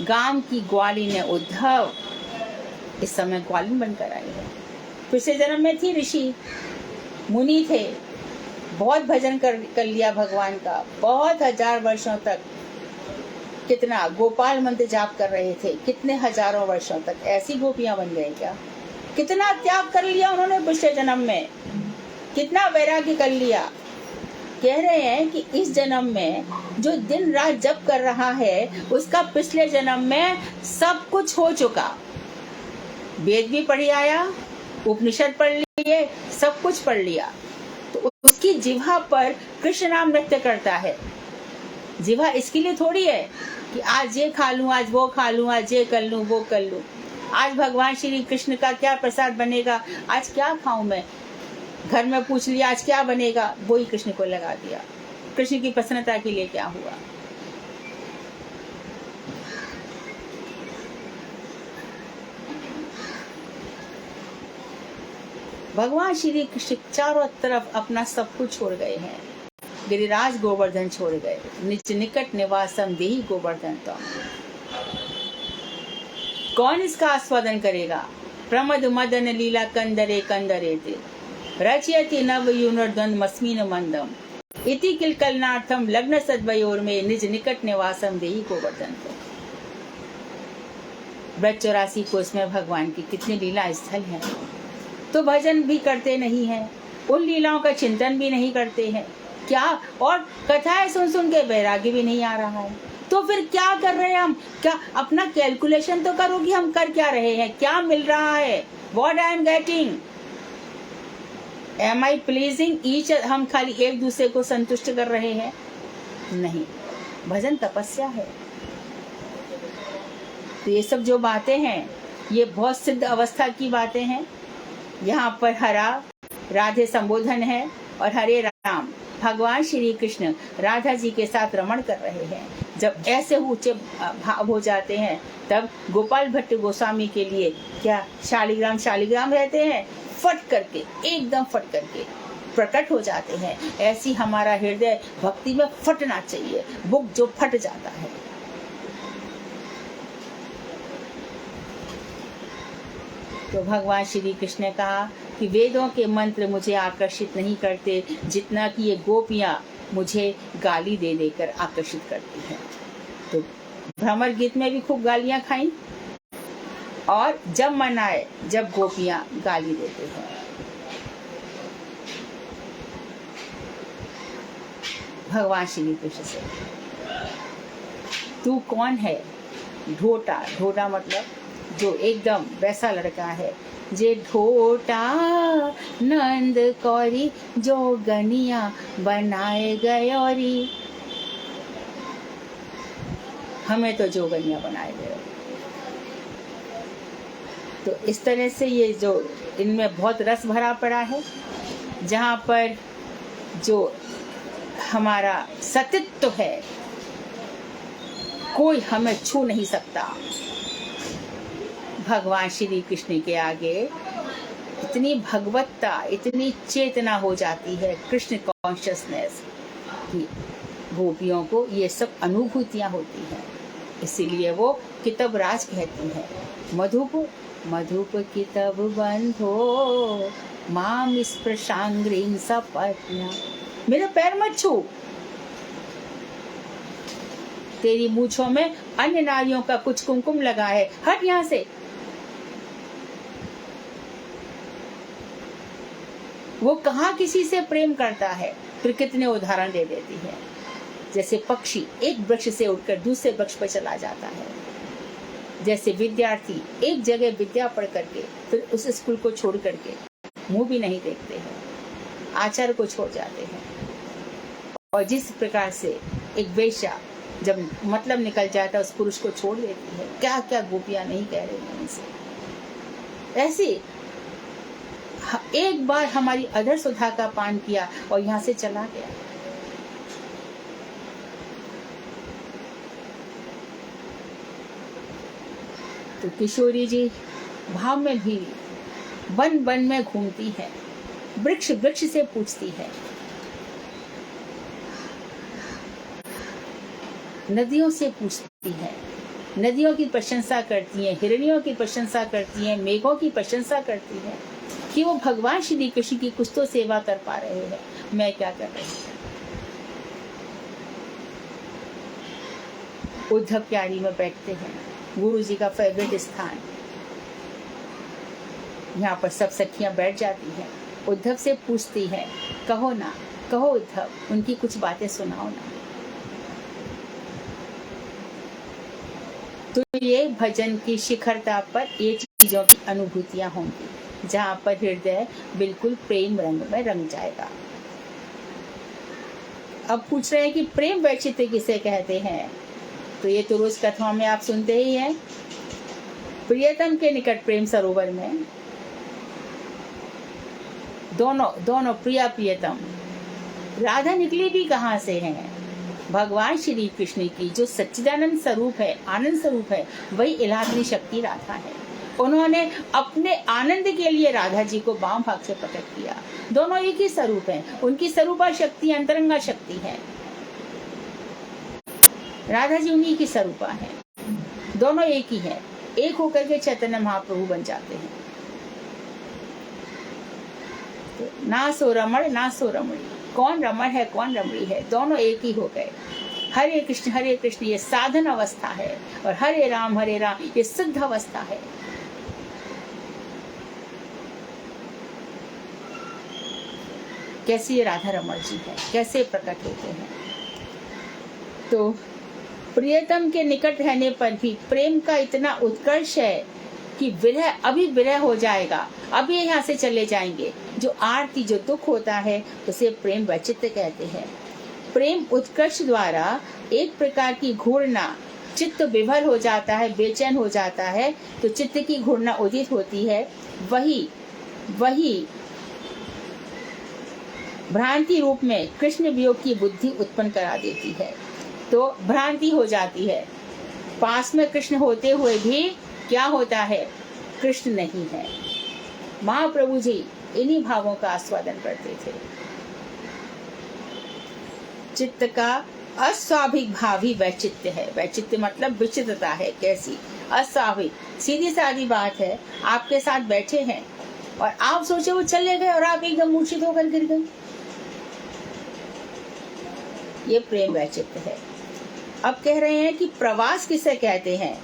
गांव की ग्वालिन है, उद्धव इस समय ग्वालिन बनकर आई है। पिछले जन्म में थी ऋषि मुनि थे, बहुत भजन कर लिया भगवान का, बहुत हजार वर्षों तक कितना गोपाल मंत्र जाप कर रहे थे, कितने हजारों वर्षों तक। ऐसी गोपियां बन गए क्या? कितना त्याग कर लिया उन्होंने पिछले जन्म में, कितना वैराग्य कर लिया। कह रहे हैं कि इस जन्म में जो दिन रात जप कर रहा है उसका पिछले जन्म में सब कुछ हो चुका। वेद भी पढ़ी आया, उपनिषद पढ़ लिए, सब कुछ पढ़ लिया। तो उसकी जिह्वा पर कृष्ण नाम नृत्य करता है। जिह्वा इसके लिए थोड़ी है कि आज ये खा लूं, आज वो खा लूं, आज ये कर लूं, वो कर लूं। आज भगवान श्री कृष्ण का क्या प्रसाद बनेगा, आज क्या खाऊं मैं, घर में पूछ लिया आज क्या बनेगा, वो ही कृष्ण को लगा दिया। कृष्ण की प्रसन्नता के लिए क्या हुआ? भगवान श्री कृष्ण चारों तरफ अपना सब कुछ छोड़ गए हैं। गिरिराज गोवर्धन छोड़ गए, निज निकट निवासम देहि गोवर्धन। तो कौन इसका आस्वादन करेगा? प्रमद मदन लीला कंदरे कंदरे ते रचयति नव युनर्दन मस्मीन मंदम इति किलकलनार्थम लग्न सद्वयोर में निज निकट निवासम देहि गोवर्धन। तो ब्रज 84 कोष में भगवान की कितनी लीला स्थल है, तो भजन भी करते नहीं है, उन लीलाओं का चिंतन भी नहीं करते हैं क्या, और कथाएं सुन सुन के वैराग्य भी नहीं आ रहा है। तो फिर क्या कर रहे हैं हम? क्या अपना कैलकुलेशन तो करो कि हम कर क्या रहे हैं, क्या मिल रहा है, what I am getting, am I pleasing each. हम खाली एक दूसरे को संतुष्ट कर रहे हैं? नहीं, भजन तपस्या है। तो ये सब जो बातें हैं ये बहुत सिद्ध अवस्था की बातें हैं। यहाँ पर हरा राधे संबोधन है और हरे राम भगवान श्री कृष्ण राधा जी के साथ रमण कर रहे हैं। जब ऐसे ऊंचे भाव हो जाते हैं तब गोपाल भट्ट गोस्वामी के लिए क्या शालिग्राम शालिग्राम रहते हैं, फट करके एकदम फट करके प्रकट हो जाते हैं। ऐसी हमारा हृदय भक्ति में फटना चाहिए, बुक जो फट जाता है। तो भगवान श्री कृष्ण ने कहा कि वेदों के मंत्र मुझे आकर्षित नहीं करते जितना कि ये गोपियां मुझे गाली दे देकर आकर्षित करती हैं। तो भ्रमर गीत में भी खूब गालियां खाई, और जब मन आए जब गोपियां गाली देते हैं। भगवान श्री कृष्ण से तू कौन है? ढोटा, ढोटा मतलब जो एकदम वैसा लड़का है, जे ढोटा नंद कौरी जो गनिया बनाए गए, और हमें तो जो गनिया बनाए गए। तो इस तरह से ये जो इनमें बहुत रस भरा पड़ा है, जहाँ पर जो हमारा सतित्व है कोई हमें छू नहीं सकता। भगवान श्री कृष्ण के आगे इतनी भगवत्ता, इतनी चेतना हो जाती है, कृष्ण कॉन्शियसनेस, कि गोपियों को ये सब अनुभूतियां होती हैं। इसीलिए वो कितब राज कहती हैं, मधुप मधुप कितब बंधो माम स्पृशांग्रीं सपत्ना। मेरे पैर मत छू, तेरी मूछों में अन्य नारियों का कुछ कुमकुम लगा है, हट यहाँ से। वो कहाँ किसी से प्रेम करता है, फिर कितने उदाहरण दे देती है। जैसे पक्षी एक वृक्ष से उड़कर दूसरे वृक्ष पर चला जाता है, जैसे विद्यार्थी एक जगह विद्या पढ़ करके फिर उस स्कूल को छोड़ करके मुंह भी नहीं देखते हैं। आचार को छोड़ जाते हैं। और जिस प्रकार से एक वेश्या जब मतलब निकल जाता है उस पुरुष को छोड़ देती है, क्या क्या गोपियां नहीं कह रही हैं उनसे। ऐसे एक बार हमारी अधर सुधा का पान किया और यहाँ से चला गया। तो किशोरी जी भाव में भी वन वन में घूमती है, वृक्ष वृक्ष से पूछती है, नदियों से पूछती है, नदियों की प्रशंसा करती है, हिरणियों की प्रशंसा करती है, मेघों की प्रशंसा करती है कि वो भगवान श्री कृष्ण की कुछ तो सेवा कर पा रहे हैं, मैं क्या कर रही हूँ। उद्धव प्यारी में बैठते हैं, गुरु जी का फेवरेट स्थान। यहाँ पर सब सखियां बैठ जाती हैं, उद्धव से पूछती है, कहो ना, कहो उद्धव, उनकी कुछ बातें सुनाओ ना। तो ये भजन की शिखरता पर ये चीजों की अनुभूतियां होंगी, जहाँ पर हृदय बिल्कुल प्रेम रंग में रंग जाएगा। अब पूछ रहे हैं कि प्रेम वैचित्र्य किसे कहते हैं, तो ये तो रोज कथाओं में आप सुनते ही हैं। प्रियतम के निकट प्रेम सरोवर में दोनों प्रिया प्रियतम, राधा निकली भी कहाँ से हैं? भगवान श्री कृष्ण की जो सच्चिदानंद स्वरूप है, आनंद स्वरूप है, वही इलाही शक्ति राधा है। उन्होंने अपने आनंद के लिए राधा जी को वाम भाग से प्रकट किया। दोनों एक ही स्वरूप हैं, उनकी स्वरूपा शक्ति अंतरंगा शक्ति है, राधा जी उन्हीं की स्वरूपा है। दोनों एक ही है, एक होकर के चैतन्य महाप्रभु बन जाते हैं। तो ना सो रमण ना सो रमणी, कौन रमण है कौन रमणी है, दोनों एक ही हो गए। हरे कृष्ण ये साधन अवस्था है, और हरे राम ये सिद्ध अवस्था है। कैसी ये राधा रमण जी है, कैसे प्रकट होते हैं। तो प्रियतम के निकट रहने पर भी प्रेम का इतना उत्कर्ष है कि विरह, अभी विरह हो जाएगा, अभी यहाँ से चले जाएंगे। जो आरती, जो दुख होता है, उसे प्रेम वैचित्र्य कहते हैं। प्रेम उत्कर्ष द्वारा एक प्रकार की घूर्णा, चित्त विभल हो जाता है, बेचैन हो जाता है, तो चित्त की घूर्णा उदित होती है। वही भ्रांति रूप में कृष्ण वियोग की बुद्धि उत्पन्न करा देती है। तो भ्रांति हो जाती है, पास में कृष्ण होते हुए भी क्या होता है, कृष्ण नहीं है। महाप्रभु जी इन्हीं भावों का आस्वादन करते थे। चित्त का अस्वाभाविक भाव ही वैचित्र्य है। वैचित्र्य मतलब विचित्रता है। कैसी? अस्वाभाविक। सीधी सादी बात है, आपके साथ बैठे हैं और आप सोचे वो चले गए और आप एकदम मूर्छित होकर गिर गए, ये प्रेम वैचित्र्य है। अब कह रहे हैं कि प्रवास किसे कहते हैं।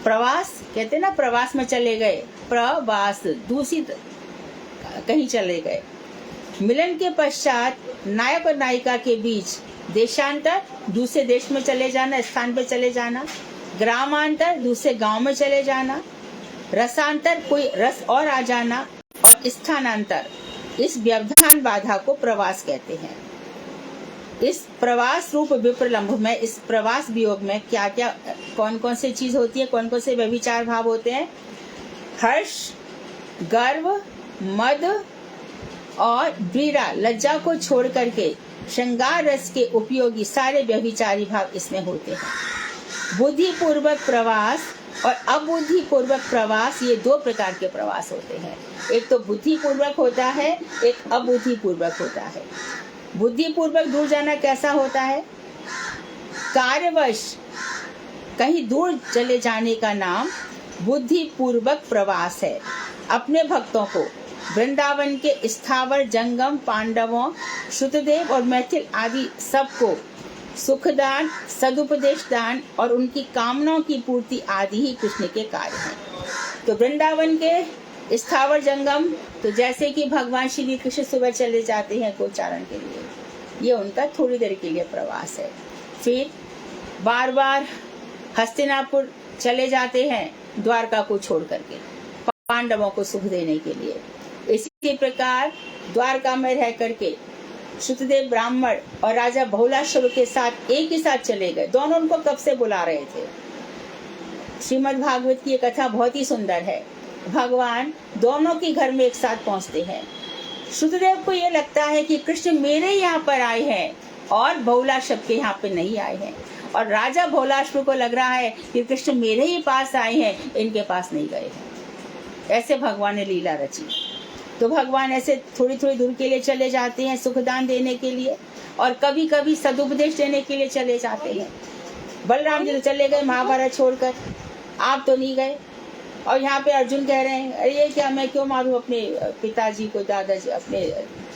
प्रवास कहते हैं ना, प्रवास में चले गए, प्रवास दूसरी कहीं चले गए। मिलन के पश्चात नायक और नायिका के बीच देशांतर, दूसरे देश में चले जाना, स्थान पर चले जाना। ग्रामांतर, दूसरे गांव में चले जाना। रसांतर, कोई रस और आ जाना। और स्थानांतर, इस व्यवधान बाधा को प्रवास कहते हैं। इस प्रवास रूप विप्रलंभ में, इस प्रवास वियोग में क्या क्या, कौन कौन से चीज होती है, कौन कौन से व्यभिचार भाव होते हैं। हर्ष, गर्व, मद और वीरा, लज्जा को छोड़ करके श्रृंगार रस के उपयोगी सारे व्यभिचारी भाव इसमें होते हैं। बुद्धि पूर्वक प्रवास और अबुद्धि पूर्वक प्रवास, ये दो प्रकार के प्रवास होते हैं। एक तो बुद्धि पूर्वक होता है, एक अबुद्धि पूर्वक होता है। बुद्धि पूर्वक दूर जाना कैसा होता है? कार्यवश कहीं दूर चले जाने का नाम बुद्धि पूर्वक प्रवास है। अपने भक्तों को वृंदावन के स्थावर जंगम पांडवों, श्रुतदेव और मैथिल आदि सबको सुखदान, सदुपदेश दान और उनकी कामनाओं की पूर्ति आदि ही कृष्ण के कार्य हैं। तो वृंदावन के स्थावर जंगम, तो जैसे कि भगवान श्री कृष्ण सुबह चले जाते हैं गोचारण के लिए, ये उनका थोड़ी देर के लिए प्रवास है। फिर बार बार हस्तिनापुर चले जाते हैं द्वारका को छोड़ करके, पांडवों को सुख देने के लिए। इसी प्रकार द्वारका में रह करके श्रुतदेव ब्राह्मण और राजा बहुलाश्व के साथ एक ही साथ चले गए। दोनों उनको कब से बुला रहे थे। श्रीमद् भागवत की ये कथा बहुत ही सुंदर है। भगवान दोनों के घर में एक साथ पहुंचते हैं। श्रुतदेव को ये लगता है कि कृष्ण मेरे यहाँ पर आए हैं और बहुलाश्व के यहाँ पे नहीं आए हैं, और राजा बहुलाश्व को लग रहा है कि कृष्ण मेरे ही पास आए हैं, इनके पास नहीं गए हैं। ऐसे भगवान ने लीला रची। तो भगवान ऐसे थोड़ी थोड़ी दूर के लिए चले जाते हैं सुखदान देने के लिए, और कभी कभी सदुपदेश देने के लिए चले जाते हैं। बलराम जी तो चले गए महाभारत छोड़कर, आप तो नहीं गए। और यहाँ पे अर्जुन कह रहे हैं अरे ये क्या, मैं क्यों मारूं अपने पिताजी को, दादाजी, अपने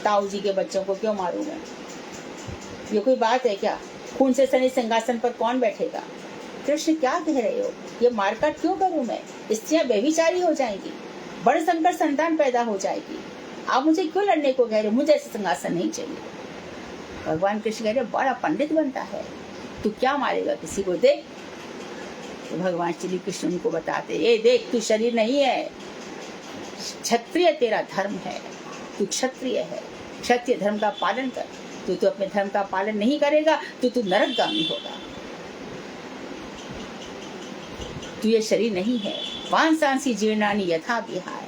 ताऊ जी के बच्चों को क्यों मारूं मैं? ये कोई बात है क्या? खून से सने सिंहासन पर कौन बैठेगा? कृष्ण क्या कह रहे हो? ये मारकाट क्यों करूं मैं? स्त्रियां व्यभिचारी हो जाएंगी, बड़े संकर संतान पैदा हो जाएगी। आप मुझे क्यों लड़ने को कह रहे हो? मुझे ऐसा सिंहासन नहीं चाहिए। भगवान कृष्ण कह रहे बड़ा पंडित बनता है, तू क्या मारेगा किसी को? देख। तो भगवान श्री कृष्ण उनको बताते, ये देख, तू शरीर नहीं है, क्षत्रिय तेरा धर्म है, तू क्षत्रिय है, क्षत्रिय धर्म का पालन कर। तू अपने धर्म का पालन नहीं करेगा तो तू नरकगामी होगा। तू ये शरीर नहीं है। वांसांसी जीर्णानि यथा विहाय,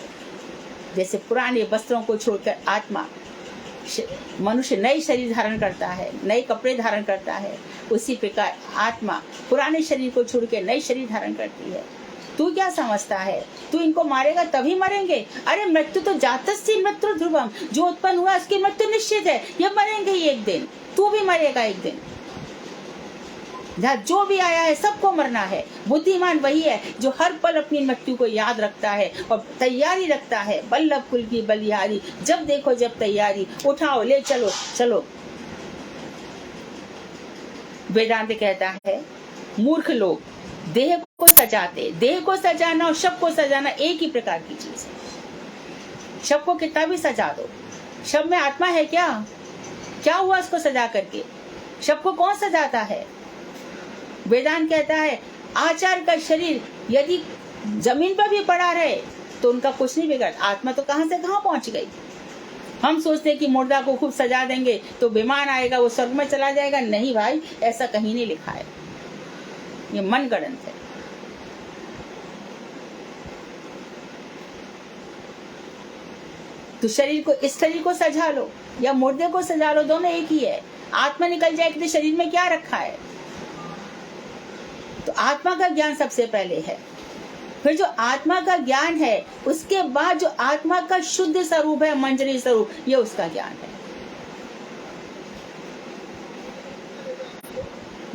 जैसे पुराने वस्त्रों को छोड़कर आत्मा मनुष्य नए शरीर धारण करता है, नए कपड़े धारण करता है, उसी प्रकार आत्मा पुराने शरीर को छोड़ के नए शरीर धारण करती है। तू क्या समझता है तू इनको मारेगा तभी मरेंगे? अरे मृत्यु तो जातस्य मृत्यु ध्रुवम, जो उत्पन्न हुआ उसकी मृत्यु निश्चित है, ये मरेंगे ही एक दिन, तू भी मरेगा एक दिन। जो भी आया है सबको मरना है। बुद्धिमान वही है जो हर पल अपनी मृत्यु को याद रखता है और तैयारी रखता है। बल्लभ कुल की बलिहारी, जब देखो जब तैयारी, उठाओ ले चलो चलो। वेदांत कहता है मूर्ख लोग देह को सजाते, देह को सजाना और शव को सजाना एक ही प्रकार की चीज है। शव को कितना भी सजा दो, शव में आत्मा है क्या? क्या हुआ उसको सजा करके? शव को कौन सजाता है? वेदांत कहता है आचार का शरीर यदि जमीन पर भी पड़ा रहे तो उनका कुछ नहीं बिगड़, आत्मा तो कहां से कहां पहुंच गई। हम सोचते हैं कि मुर्दा को खूब सजा देंगे तो विमान आएगा, वो स्वर्ग में चला जाएगा। नहीं भाई, ऐसा कहीं नहीं लिखा है, ये मन गढ़ंत है। तो शरीर को, इस शरीर को सजा लो या मुर्दे को सजा लो, दोनों एक ही है। आत्मा निकल जाएगी तो शरीर में क्या रखा है? तो आत्मा का ज्ञान सबसे पहले है, फिर जो आत्मा का ज्ञान है उसके बाद जो आत्मा का शुद्ध स्वरूप है, मंजरी स्वरूप, ये उसका ज्ञान है।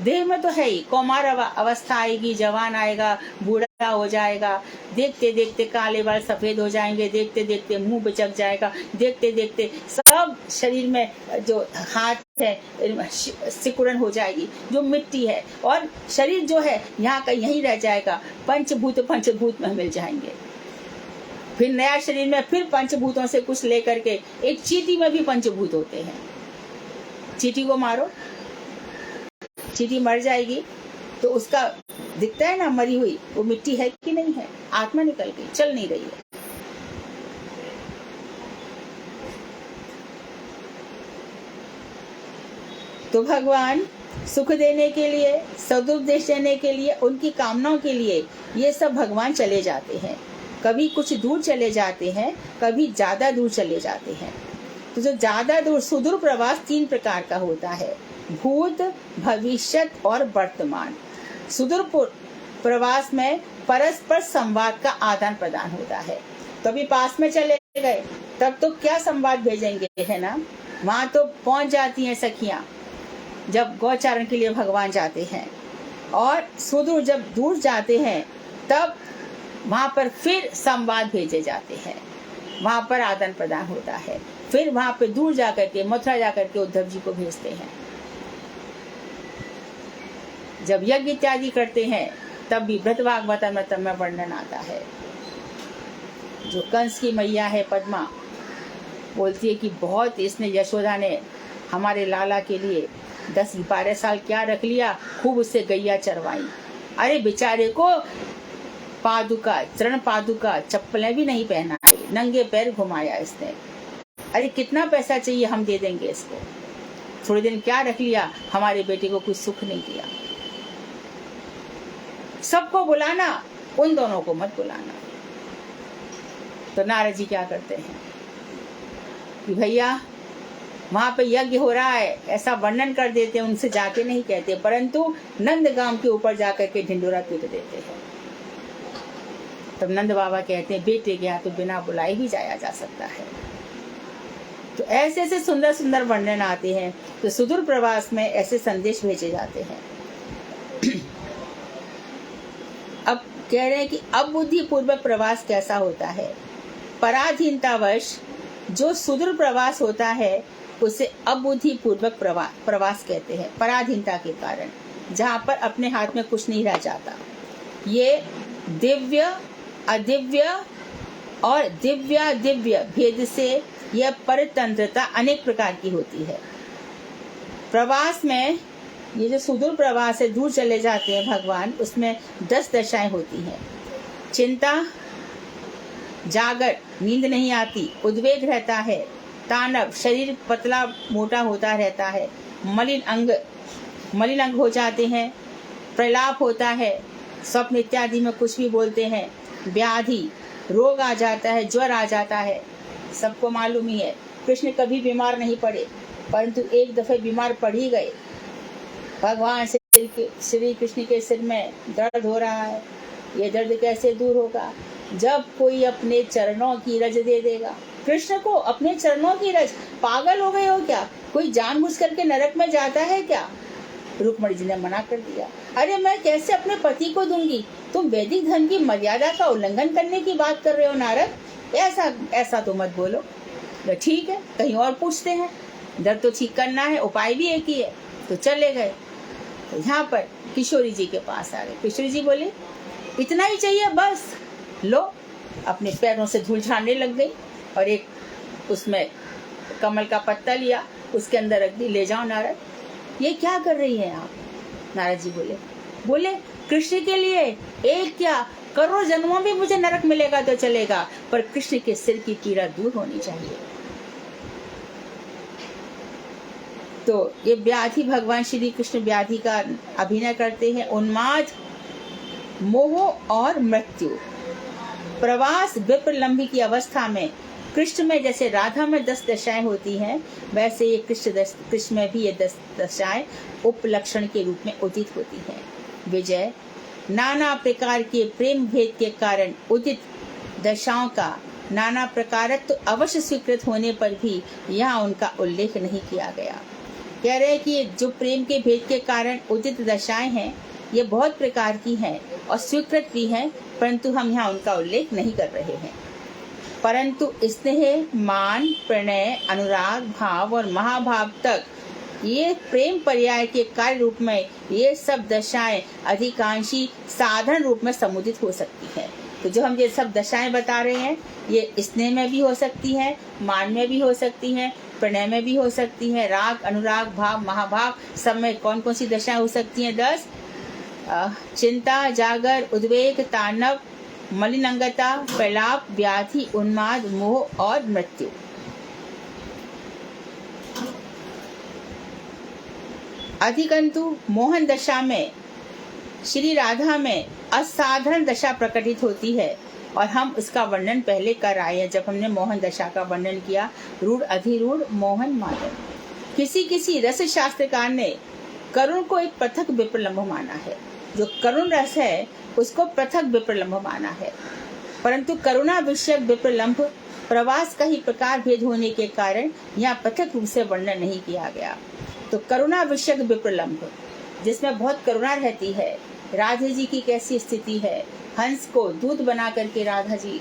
देह में तो है ही, कौमार अवस्था आएगी, जवान आएगा, बूढ़ा हो जाएगा, देखते देखते काले बाल सफेद हो जाएंगे, देखते देखते मुंह बिचक जाएगा, देखते देखते सब शरीर में जो हाथ है सिकुड़न हो जाएगी, जो मिट्टी है, और शरीर जो है यहाँ का यहीं रह जाएगा। पंचभूत में मिल जाएंगे। फिर नया शरीर में फिर पंचभूतों से कुछ लेकर के, एक चींटी में भी पंचभूत होते हैं। चींटी को मारो, चींटी मर जाएगी तो उसका दिखता है ना मरी हुई, वो मिट्टी है कि नहीं है? आत्मा निकल गई, चल नहीं रही है। तो भगवान सुख देने के लिए, सदुपदेश देने के लिए, उनकी कामनाओं के लिए ये सब भगवान चले जाते हैं। कभी कुछ दूर चले जाते हैं, कभी ज्यादा दूर चले जाते हैं। तो जो ज्यादा दूर, सुदूर प्रवास 3 प्रकार का होता है, भूत, भविष्यत और वर्तमान। सुदूर प्रवास में परस्पर संवाद का आदान प्रदान होता है। कभी पास में चले गए तब तो क्या संवाद भेजेंगे, है ना? वहां तो पहुंच जाती हैं सखियां जब गौचारण के लिए भगवान जाते हैं, और सुदूर जब दूर जाते हैं तब वहां पर फिर संवाद भेजे जाते हैं, वहां पर आदान प्रदान होता है। फिर वहां पर दूर जाकर के, मथुरा जाकर के उद्धव जी को भेजते हैं। जब यज्ञ इत्यादि करते हैं तब भी बृहद भागवत में वर्णन आता है। जो कंस की मैया है पद्मा, बोलती है कि बहुत इसने, यशोदा ने हमारे लाला के लिए 10-12 साल क्या रख लिया, खूब उससे गैया चरवाई। अरे बेचारे को पादुका, चरण पादुका, चप्पलें भी नहीं पहनाई, नंगे पैर घुमाया इसने। अरे कितना पैसा चाहिए, हम दे देंगे इसको। थोड़े दिन क्या रख लिया, हमारे बेटे को कुछ सुख नहीं दिया। सबको बुलाना, उन दोनों को मत बुलाना। तो नारद जी क्या करते हैं कि भैया वहां पे यज्ञ हो रहा है, ऐसा वर्णन कर देते हैं, उनसे जाके नहीं कहते, परंतु नंदगाम के ऊपर जाकर के ढिंडोरा पीट देते हैं। तब नंद बाबा कहते हैं बेटे के यहाँ तो बिना बुलाए ही जाया जा सकता है। तो ऐसे ऐसे सुंदर सुंदर वर्णन आते हैं। तो सुदूर प्रवास में ऐसे संदेश भेजे जाते हैं। अब कह रहे हैं कि अबुद्धि पूर्वक प्रवास कैसा होता है। पराधीनतावश जो सुदूर प्रवास होता है उसे अबुद्धि पूर्वक प्रवास कहते हैं। पराधीनता के कारण, जहाँ पर अपने हाथ में कुछ नहीं रह जाता। ये दिव्य, अदिव्य और दिव्यादिव्य भेद से यह परतंत्रता अनेक प्रकार की होती है। प्रवास में ये जो सुदूर प्रवास है, दूर चले जाते हैं भगवान, उसमें 10 दशाएं होती हैं। चिंता, जागर, नींद नहीं आती, उद्वेग रहता है, तानव, शरीर पतला मोटा होता रहता है, मलिन अंग हो जाते हैं, प्रलाप होता है, स्वप्न इत्यादि में कुछ भी बोलते हैं, व्याधि, रोग आ जाता है, ज्वर आ जाता है। सबको मालूम ही है कृष्ण कभी बीमार नहीं पड़े, परंतु एक दफे बीमार पड़ ही गए। भगवान श्री कृष्ण के सिर में दर्द हो रहा है। ये दर्द कैसे दूर होगा? जब कोई अपने चरणों की रज दे देगा। कृष्ण को अपने चरणों की रज, पागल हो गए हो क्या? कोई जानबूझ करके नरक में जाता है क्या? रुक्मणी जी ने मना कर दिया। अरे मैं कैसे अपने पति को दूंगी? तुम वैदिक धर्म की मर्यादा का उल्लंघन करने की बात कर रहे हो नारद, ऐसा तो मत बोलो। तो ठीक है, कहीं और पूछते हैं, दर्द तो ठीक करना है, उपाय भी एक ही है। तो चले गए। तो यहाँ पर किशोरी जी के पास आ गए। किशोरी जी बोले इतना ही चाहिए बस। लो, अपने पैरों से धूल झाड़ने लग गई और एक उसमें कमल का पत्ता लिया, उसके अंदर रख दी। ले जाओ नारद। ये क्या कर रही है आप? नारद जी बोले कृष्ण के लिए एक क्या, करोड़ों जन्मों में मुझे नरक मिलेगा तो चलेगा, पर कृष्ण के सिर की पीड़ा दूर होनी चाहिए। तो ये व्याधि, भगवान श्री कृष्ण व्याधि का अभिनय करते हैं। उन्माद, मोह और मृत्यु। प्रवास विप्रलंबी की अवस्था में कृष्ण में जैसे राधा में 10 दशाएं होती हैं, वैसे ये कृष्ण में भी ये 10 दशाएं उपलक्षण के रूप में उदित होती हैं। विजय, नाना प्रकार के प्रेम भेद के कारण उदित दशाओं का नाना प्रकारत्व अवश्य स्वीकृत होने पर भी यहाँ उनका उल्लेख नहीं किया गया। कह रहे हैं कि जो प्रेम के भेद के कारण उदित दशाएं हैं, ये बहुत प्रकार की हैं और स्वीकृत भी हैं, परंतु हम यहाँ उनका उल्लेख नहीं कर रहे हैं। परंतु स्नेह, मान, प्रणय, अनुराग, भाव और महाभाव तक ये प्रेम पर्याय के कार्य रूप में ये सब दशाएं अधिकांशी साधारण रूप में समुदित हो सकती हैं। तो जो हम ये सब दशाएं बता रहे हैं, ये स्नेह में भी हो सकती हैं, मान में भी हो सकती हैं, प्रणय में भी हो सकती हैं, राग, अनुराग, भाव, महाभाव, सब में कौन कौन सी दशाएं हो सकती हैं? 10। चिंता, जागर, उद्वेग, तांडव, मलिनंगता, प्रलाप, व्याधि, उन्माद, मोह और मृत्यु। अधिकंतु मोहन दशा में श्री राधा में असाधारण दशा प्रकटित होती है और हम उसका वर्णन पहले कर आए हैं जब हमने मोहन दशा का वर्णन किया। रूढ़, अधिरूढ़, मोहन, मादक। किसी रस शास्त्रकार ने करुण को एक पृथक विप्रलंभ माना है। जो करुण रस है उसको पृथक विप्रलंभ माना है, परंतु करुणा विषयक विप्रलंभ प्रवास का ही प्रकार भेद होने के कारण यहाँ पृथक रूप से वर्णन नहीं किया गया। तो करुणा विषयक विप्रलंभ, जिसमें बहुत करुणा रहती है। राधा जी की कैसी स्थिति है? हंस को दूध बना करके राधा जी,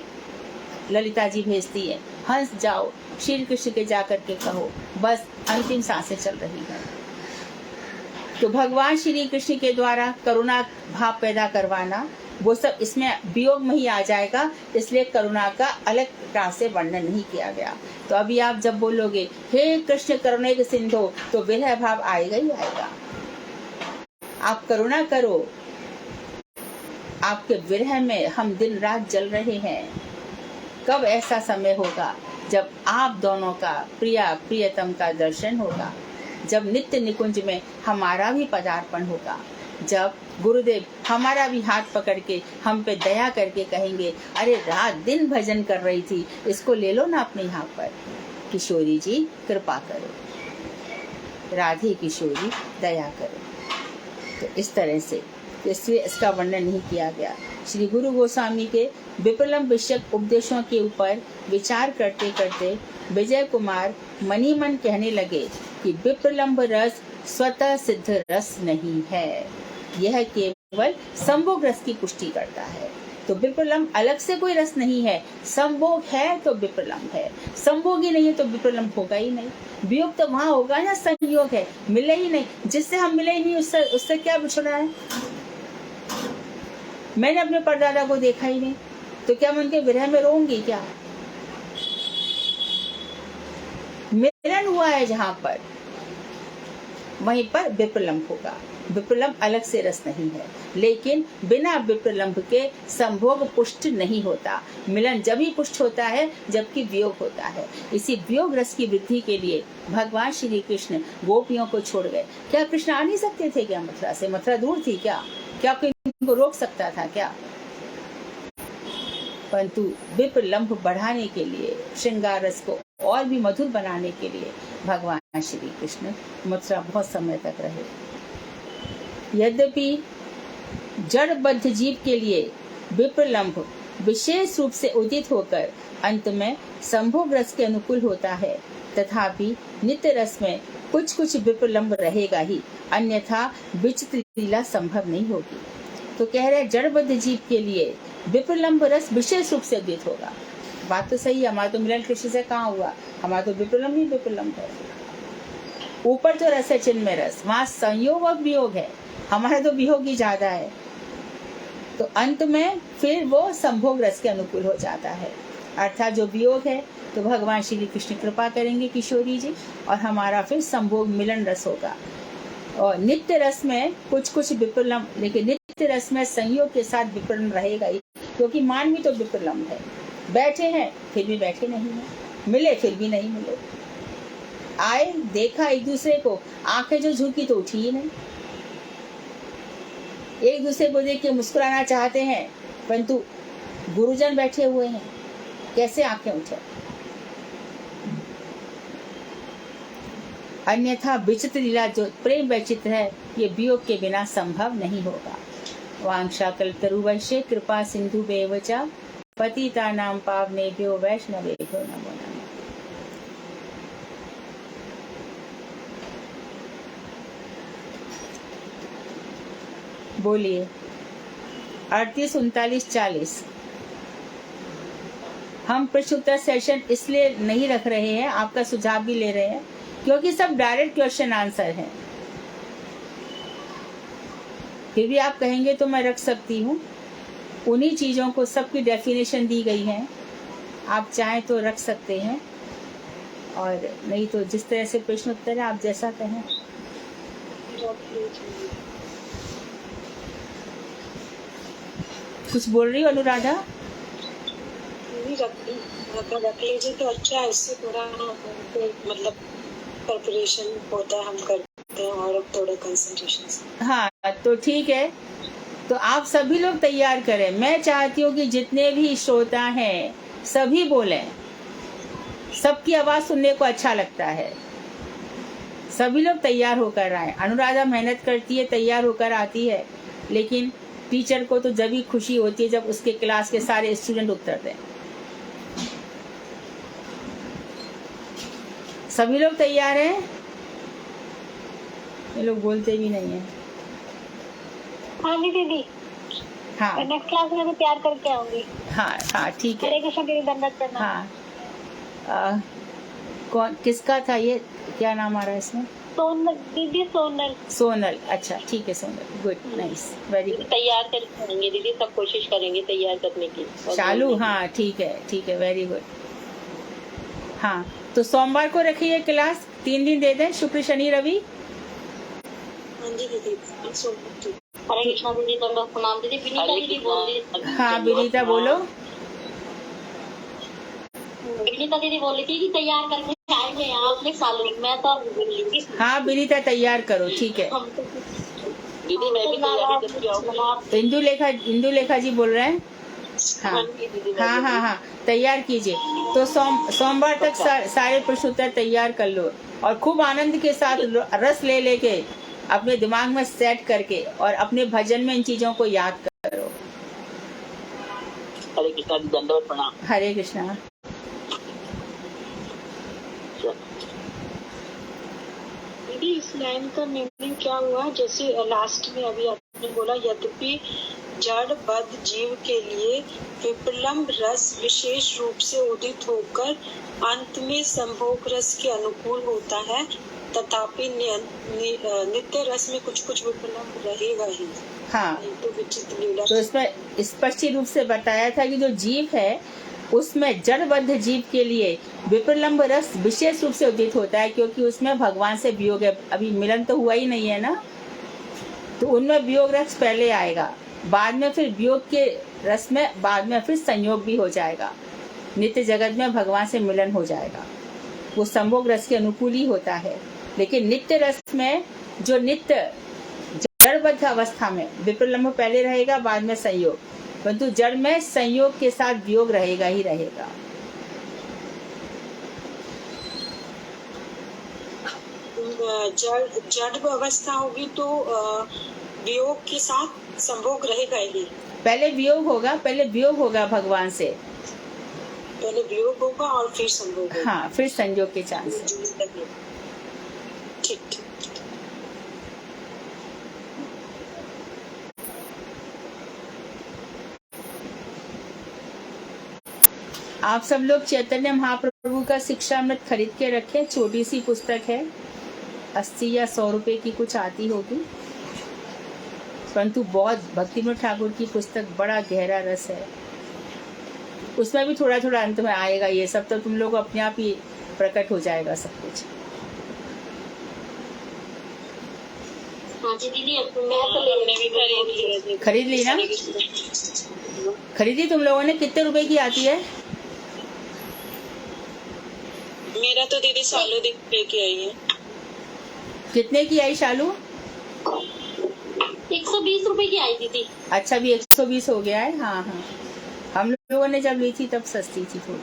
ललिता जी भेजती है, हंस जाओ श्री कृष्ण के जाकर के कहो, बस अंतिम सांसें चल रही है। तो भगवान श्री कृष्ण के द्वारा करुणा भाव पैदा करवाना, वो सब इसमें वियोग में ही आ जाएगा, इसलिए करुणा का अलग प्रकार से वर्णन नहीं किया गया। तो अभी आप जब बोलोगे हे कृष्ण करुणे के सिंधु, तो विरह भाव आएगा ही आएगा। आप करुणा करो, आपके विरह में हम दिन रात जल रहे हैं। कब ऐसा समय होगा जब आप दोनों का प्रिया प्रियतम का दर्शन होगा, जब नित्य निकुंज में हमारा भी पदार्पण होगा, जब गुरुदेव हमारा भी हाथ पकड़ के हम पे दया करके कहेंगे, अरे रात दिन भजन कर रही थी, इसको ले लो ना अपने यहाँ पर, किशोरी जी कृपा करो, राधे किशोरी दया करो। तो इस तरह से, इसलिए इसका वर्णन नहीं किया गया। श्री गुरु गोस्वामी के विप्रलंब विषयक उपदेशों के ऊपर विचार करते करते विजय कुमार मनी मन कहने लगे कि विप्रलंब रस स्वतः सिद्ध रस नहीं है, यह केवल संभोग रस की पुष्टि करता है। तो विप्रलंब अलग से कोई रस नहीं है, संभोग है तो विप्रलंब है, संभोग ही नहीं है तो विप्रलंब होगा ही नहीं। वियोग तो वहाँ होगा ना, संयोग है, मिले ही नहीं, जिससे हम मिले ही नहीं उससे क्या बिछड़ा है। मैंने अपने परदादा को देखा ही नहीं, तो क्या मैं उनके विरह में रोऊंगी क्या? मिलन हुआ है जहाँ पर, वहीं पर विप्रलंब होगा। विप्रलंब अलग से रस नहीं है, लेकिन बिना विप्रलंब के संभोग पुष्ट नहीं होता। मिलन जब ही पुष्ट होता है जबकि वियोग होता है। इसी वियोग रस की वृद्धि के लिए भगवान श्री कृष्ण गोपियों को छोड़ गए। क्या कृष्ण आ नहीं सकते थे क्या मथुरा से? मथुरा दूर थी क्या? क्या कोई इनको रोक सकता था क्या? परंतु विप्रलंब बढ़ाने के लिए, श्रृंगार रस को और भी मधुर बनाने के लिए भगवान श्री कृष्ण मथुरा बहुत समय तक रहे। यद्यपि जड़बद्ध जीव के लिए विप्रलंब विशेष रूप से उदित होकर अंत में संभोग रस के अनुकूल होता है, तथापि नित्य रस में कुछ कुछ विप्रलंब रहेगा ही, अन्यथा विचित्र लीला संभव नहीं होगी। तो कह रहे जड़बद्ध जीव के लिए विप्रलंब रस विशेष रूप से उदित होगा। बात तो सही है, हमारा तो मिलन कृष्ण से कहाँ हुआ, हमारा तो विप्रलंब ही विप्रलंब है। ऊपर तो रस है चिन्मय रस, वहाँ संयोग और वियोग है, हमारा तो वियोग ही ज्यादा है। तो अंत में फिर वो संभोग रस के अनुकूल हो जाता है, अर्थात जो वियोग है तो भगवान श्री कृष्ण कृपा करेंगे किशोरी जी, और हमारा फिर संभोग मिलन रस होगा। और नित्य रस में कुछ कुछ विप्रलंब, लेकिन नित्य रस में संयोग के साथ विप्रलंब रहेगा ही, क्योंकि मान भी तो विप्रलंब है। बैठे हैं फिर भी बैठे नहीं है, मिले फिर भी नहीं मिले, आए देखा एक दूसरे को, आंखें जो झुकी तो उठी ही नहीं। एक दूसरे को देख के मुस्कुराना चाहते हैं, परंतु गुरुजन बैठे हुए हैं, कैसे आंखें उठे? अन्यथा विचित्र लीला जो प्रेम वैचित्र है, ये वियोग के बिना संभव नहीं होगा। वांछा कल्पतरुवैश्य कृपा सिंधु बेवचा पतितानां पावनेभ्यो वैष्णवेभ्यो नमो नमः। बोलिए 38, 39, 40। हम प्रश्न उत्तर सेशन इसलिए नहीं रख रहे हैं, आपका सुझाव भी ले रहे हैं, क्योंकि सब डायरेक्ट क्वेश्चन आंसर हैं। फिर भी आप कहेंगे तो मैं रख सकती हूँ, उन्हीं चीज़ों को सबकी डेफिनेशन दी गई है, आप चाहें तो रख सकते हैं, और नहीं तो जिस तरह से प्रश्न उत्तर है आप जैसा कहें। कुछ बोल रही हो अनुराधा? रख लीजिए तो अच्छा है, इससे थोड़ा मतलब प्रिपरेशन होता है, हम करते हैं और थोड़ा कंसंट्रेशन। हाँ तो ठीक है, तो आप सभी लोग तैयार करें। मैं चाहती हूँ कि जितने भी श्रोता हैं सभी बोलें, सबकी आवाज़ सुनने को अच्छा लगता है। सभी लोग तैयार होकर आए। अनुराधा मेहनत करती है, तैयार होकर आती है, लेकिन टीचर को तो जब भी खुशी होती है जब उसके क्लास के सारे स्टूडेंट उत्तर दें। सभी लोग तैयार हैं? ये लोग बोलते भी नहीं है। हाँ जी दीदी, हाँ नेक्स्ट क्लास में भी तैयार करके आऊंगी। हाँ हाँ ठीक है। हरे कृष्ण दीदी, दंडवत करना। हाँ कौन, किसका था ये, क्या नाम आ रहा है इसमें? सोनल दीदी, सोनल। सोनल, अच्छा ठीक है Sonal, good, nice, very good. तैयार करेंगे दीदी, सब कोशिश करेंगे तैयार करने की। चालू, हाँ ठीक है, वेरी गुड। हाँ तो सोमवार को रखिए क्लास, 3 दिन दे दें, शुक्र शनि रवि। हाँ जी दीदी, हरे कृष्णा दीदी, दंडवत प्रणाम दीदी। विनीता दीदी बोल रही है। हाँ विनीता बोलो। विनीता दीदी बोली थी कि तैयार करके आएंगे आपने सालों में, मैं तो बोलूंगी हाँ विनीता तैयार करो, ठीक है। हम तो दीदी मैं भी तैयारी करके आऊंगी। इंदु लेखा जी बोल रहे हैं। हाँ दीदी हाँ हाँ हाँ तैयार कीजिए। तो सोमवार तक सारे प्रश्न उत्तर तैयार कर लो और खूब आनंद के साथ रस ले लेके अपने दिमाग में सेट करके और अपने भजन में इन चीजों को याद करो। हरे कृष्णा जी, दंडवत प्रणाम। हरे कृष्णा। दीदी इस लाइन का मीनिंग क्या हुआ? जैसे लास्ट में अभी आपने बोला, यद्यपि जड़ बद्ध जीव के लिए विप्रलम्ब रस विशेष रूप से उदित होकर अंत में संभोग रस के अनुकूल होता है, तथापि नित्य रस में कुछ कुछ विप्रलम्ब रहेगा ही। हाँ तो विचित्र लीला। तो इसमें स्पष्ट रूप से बताया था कि जो जीव है उसमें जड़बद्ध जीव के लिए विप्रलम्ब रस विशेष रूप से उदित होता है, क्योंकि उसमें भगवान से वियोग है। अभी मिलन तो हुआ ही नहीं है ना, तो उनमें वियोग रस पहले आएगा, बाद में फिर वियोग के रस में बाद में फिर संयोग भी हो जाएगा। नित्य जगत में भगवान से मिलन हो जाएगा, वो संभोग रस के अनुकूल ही होता है। लेकिन नित्य रस में जो नित्य जड़बद्ध अवस्था में विप्रलम्ब पहले रहेगा, बाद में संयोग, परंतु जड़ में संयोग के साथ वियोग रहेगा ही रहेगा। जड़ अवस्था होगी तो वियोग के साथ संभोग रहेगा ही। पहले वियोग होगा भगवान से, पहले वियोग होगा और फिर संभोग होगा। हाँ फिर संयोग के चांस। ठीक ठीक। आप सब लोग चैतन्य महाप्रभु का शिक्षामृत खरीद के रखें। छोटी सी पुस्तक है, 80 या 100 रुपए की कुछ आती होगी, परंतु बहुत भक्तिविनोद ठाकुर की पुस्तक, बड़ा गहरा रस है। उसमें भी थोड़ा थोड़ा अंत में आएगा ये सब, तो तुम लोग अपने आप ही प्रकट हो जाएगा सब कुछ। हाँ जी दीदी, मैं तो लेने भी खरीद ली ना? खरीदी तुम लोगों ने? कितने रुपए की आती है? मेरा तो दीदी सालों लेके आई है। कितने की आई शालू? 120 रुपए की आई दीदी। अच्छा, भी 120 हो गया है। हाँ हाँ, हम लोगों ने जब ली थी तब सस्ती थी थोड़ी।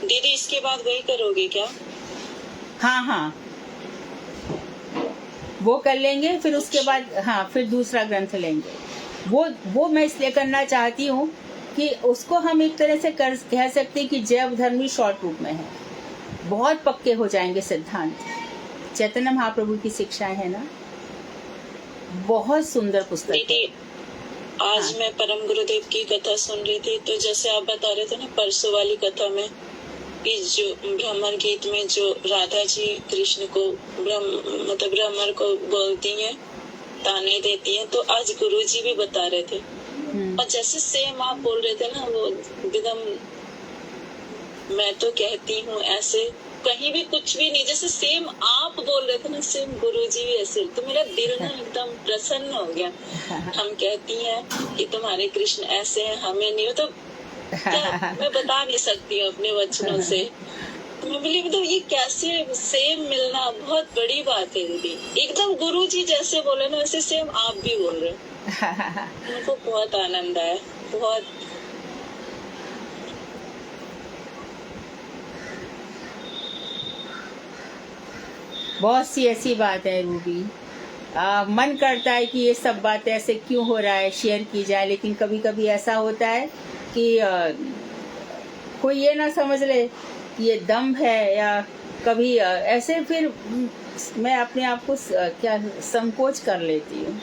दीदी इसके बाद वही करोगे क्या? हाँ हाँ, वो कर लेंगे, फिर उसके बाद हाँ फिर दूसरा ग्रंथ लेंगे। वो मैं इसलिए करना चाहती हूँ कि उसको हम एक तरह से कह सकते हैं कि जैव धर्मी शॉर्ट रूप में है, बहुत पक्के हो जाएंगे सिद्धांत। चैतन्य महाप्रभु की शिक्षाएं है ना, बहुत सुंदर पुस्तक दीदी है। आज हाँ। मैं परम गुरुदेव की कथा सुन रही थी, तो जैसे आप बता रहे थे ना परसों वाली कथा में कि जो भ्रमर गीत में जो राधा जी कृष्ण को भ्रमर को बोलती हैं, ताने देती हैं, तो आज गुरु जी भी बता रहे थे। और जैसे सेम आप बोल रहे थे ना, वो एकदम मैं तो कहती हूँ ऐसे, कहीं भी कुछ भी नहीं, जैसे सेम आप बोल रहे थे ना, सेम गुरु जी भी ऐसे, तो मेरा दिल ना एकदम प्रसन्न हो गया। हम कहती हैं कि तुम्हारे कृष्ण ऐसे हैं, हमें नहीं हो, तो क्या मैं बता नहीं सकती हूँ अपने वचनों से। तो मैं बोली मतलब ये कैसे सेम मिलना बहुत बड़ी बात है दीदी। एकदम गुरु जी जैसे बोले ना, वैसे सेम आप भी बोल रहे हो। मुझको बहुत आनंद आया, बहुत। बहुत सी ऐसी बात है रूबी, मन करता है कि ये सब बातें ऐसे क्यों हो रहा है, शेयर की जाए, लेकिन कभी कभी ऐसा होता है कि कोई ये ना समझ ले कि ये दम्भ है, या कभी ऐसे फिर मैं अपने आप को क्या संकोच कर लेती हूँ।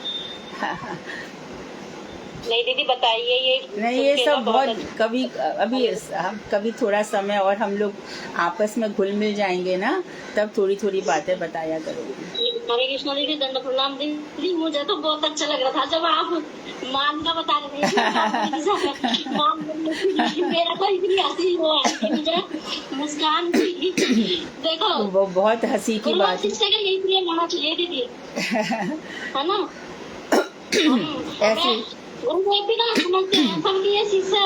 नहीं दीदी बताइए, ये नहीं ये सब बहुत कभी अभी हम कभी थोड़ा समय और हम लोग आपस में घुल मिल जाएंगे ना, तब थोड़ी थोड़ी बातें बताया करोगी। हरे कृष्णा दीदी, दंड प्रणाम दीदी। मुझे तो बहुत अच्छा लग रहा था जब आप मान का बता रहे थे। मेरा तो इतनी हंसी वो मुझे मुस्कान थी। देखो वो बहुत हंसी की बात है। इसलिए होना चाहिए दीदी, है ना? ऐसे उनको भी ना समझते हैं सब, ये शिष्य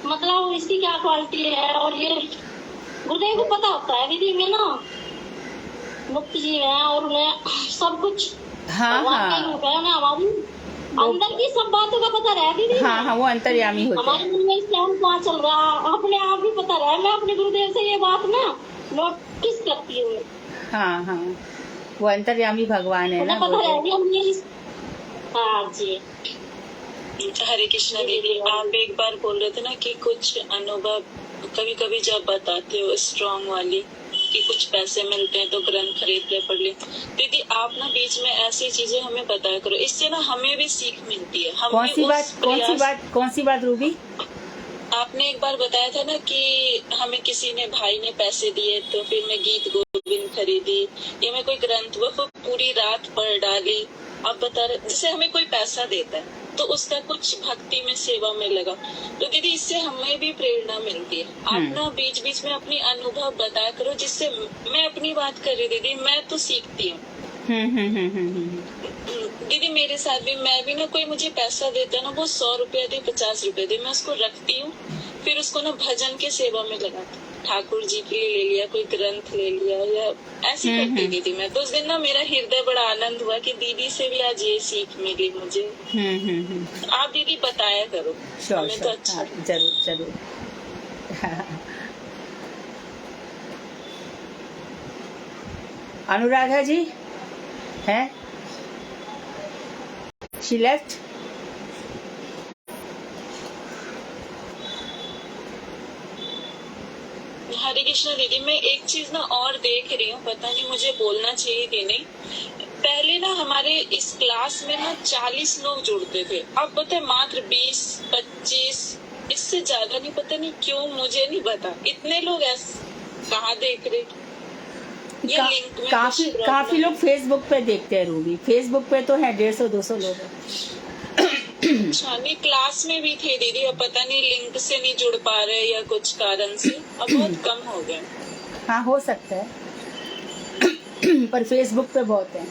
मतलब इसकी क्या क्वालिटी है, और ये गुरुदेव को पता होता है दीदी। मैं ना मुक्ति जी है और उन्हें सब कुछ हाँ भगवान का ही हाँ रूप है ना, हमारी अंदर की सब बातों का पता रहे दीदी। हाँ हाँ, वो अंतर्यामी होते हमारे हैं। मन में क्या क्या चल रहा है अपने आप ही पता रहे। मैं अपने गुरुदेव से ये बात ना नोटिस करती हूँ। हाँ हाँ, वो अंतर्यामी भगवान है ना, उन्हें पता गुरुदेव। रहेगी हमने हाँ जी। हरे कृष्णा दीदी, आप एक बार बोल रहे थे ना कि कुछ अनुभव कभी कभी जब बताते हो स्ट्रॉन्ग वाली कि कुछ पैसे मिलते हैं तो ग्रंथ खरीद ले पढ़ ले। दीदी आप ना बीच में ऐसी चीजें हमें बताया करो, इससे ना हमें भी सीख मिलती है। कौन सी बात रूबी? आपने एक बार बताया था ना कि हमें किसी ने भाई ने पैसे दिए तो फिर मैं गीत गोविंद खरीदी, या मैं कोई ग्रंथ वो पूरी रात पढ़ डाली। आप बता रहे जैसे हमें कोई पैसा देता है तो उसका कुछ भक्ति में सेवा में लगा, तो दीदी इससे हमें भी प्रेरणा मिलती है। आप ना बीच बीच में अपनी अनुभव बताया करो, जिससे मैं अपनी बात कर रही दीदी, मैं तो सीखती हूँ। दीदी मेरे साथ भी, मैं भी ना कोई मुझे पैसा देता है ना, वो 100 रुपया दे 50 रुपया दे, मैं उसको रखती हूँ, फिर उसको ना भजन के सेवा में लगाती हूँ। ठाकुर जी के लिए ले लिया, कोई ग्रंथ ले लिया, या ऐसी करती दीदी मैं। तो उस दिन ना मेरा हृदय बड़ा आनंद हुआ कि दीदी से भी आज ये सीख मिली मुझे। आप दीदी बताया करो, हमें तो अच्छा। जरूर जरूर। अनुराधा जी है, she left. हरे कृष्णा दीदी, मैं एक चीज ना और देख रही हूँ, पता नहीं मुझे बोलना चाहिए कि नहीं। पहले ना हमारे इस क्लास में ना 40 लोग जुड़ते थे, अब पता है मात्र 20-25, इससे ज्यादा नहीं। पता नहीं क्यों, मुझे नहीं पता इतने लोग ऐसे कहाँ देख रहे। ये लिंक में काफी लोग फेसबुक पे देखते हैं रूबी, फेसबुक पे तो है 150-200 लोग। अच्छा, नहीं क्लास में भी थे दीदी, अब पता नहीं लिंक से नहीं जुड़ पा रहे या कुछ कारण से अब बहुत कम हो गए। हाँ हो सकता है, पर फेसबुक पे बहुत है।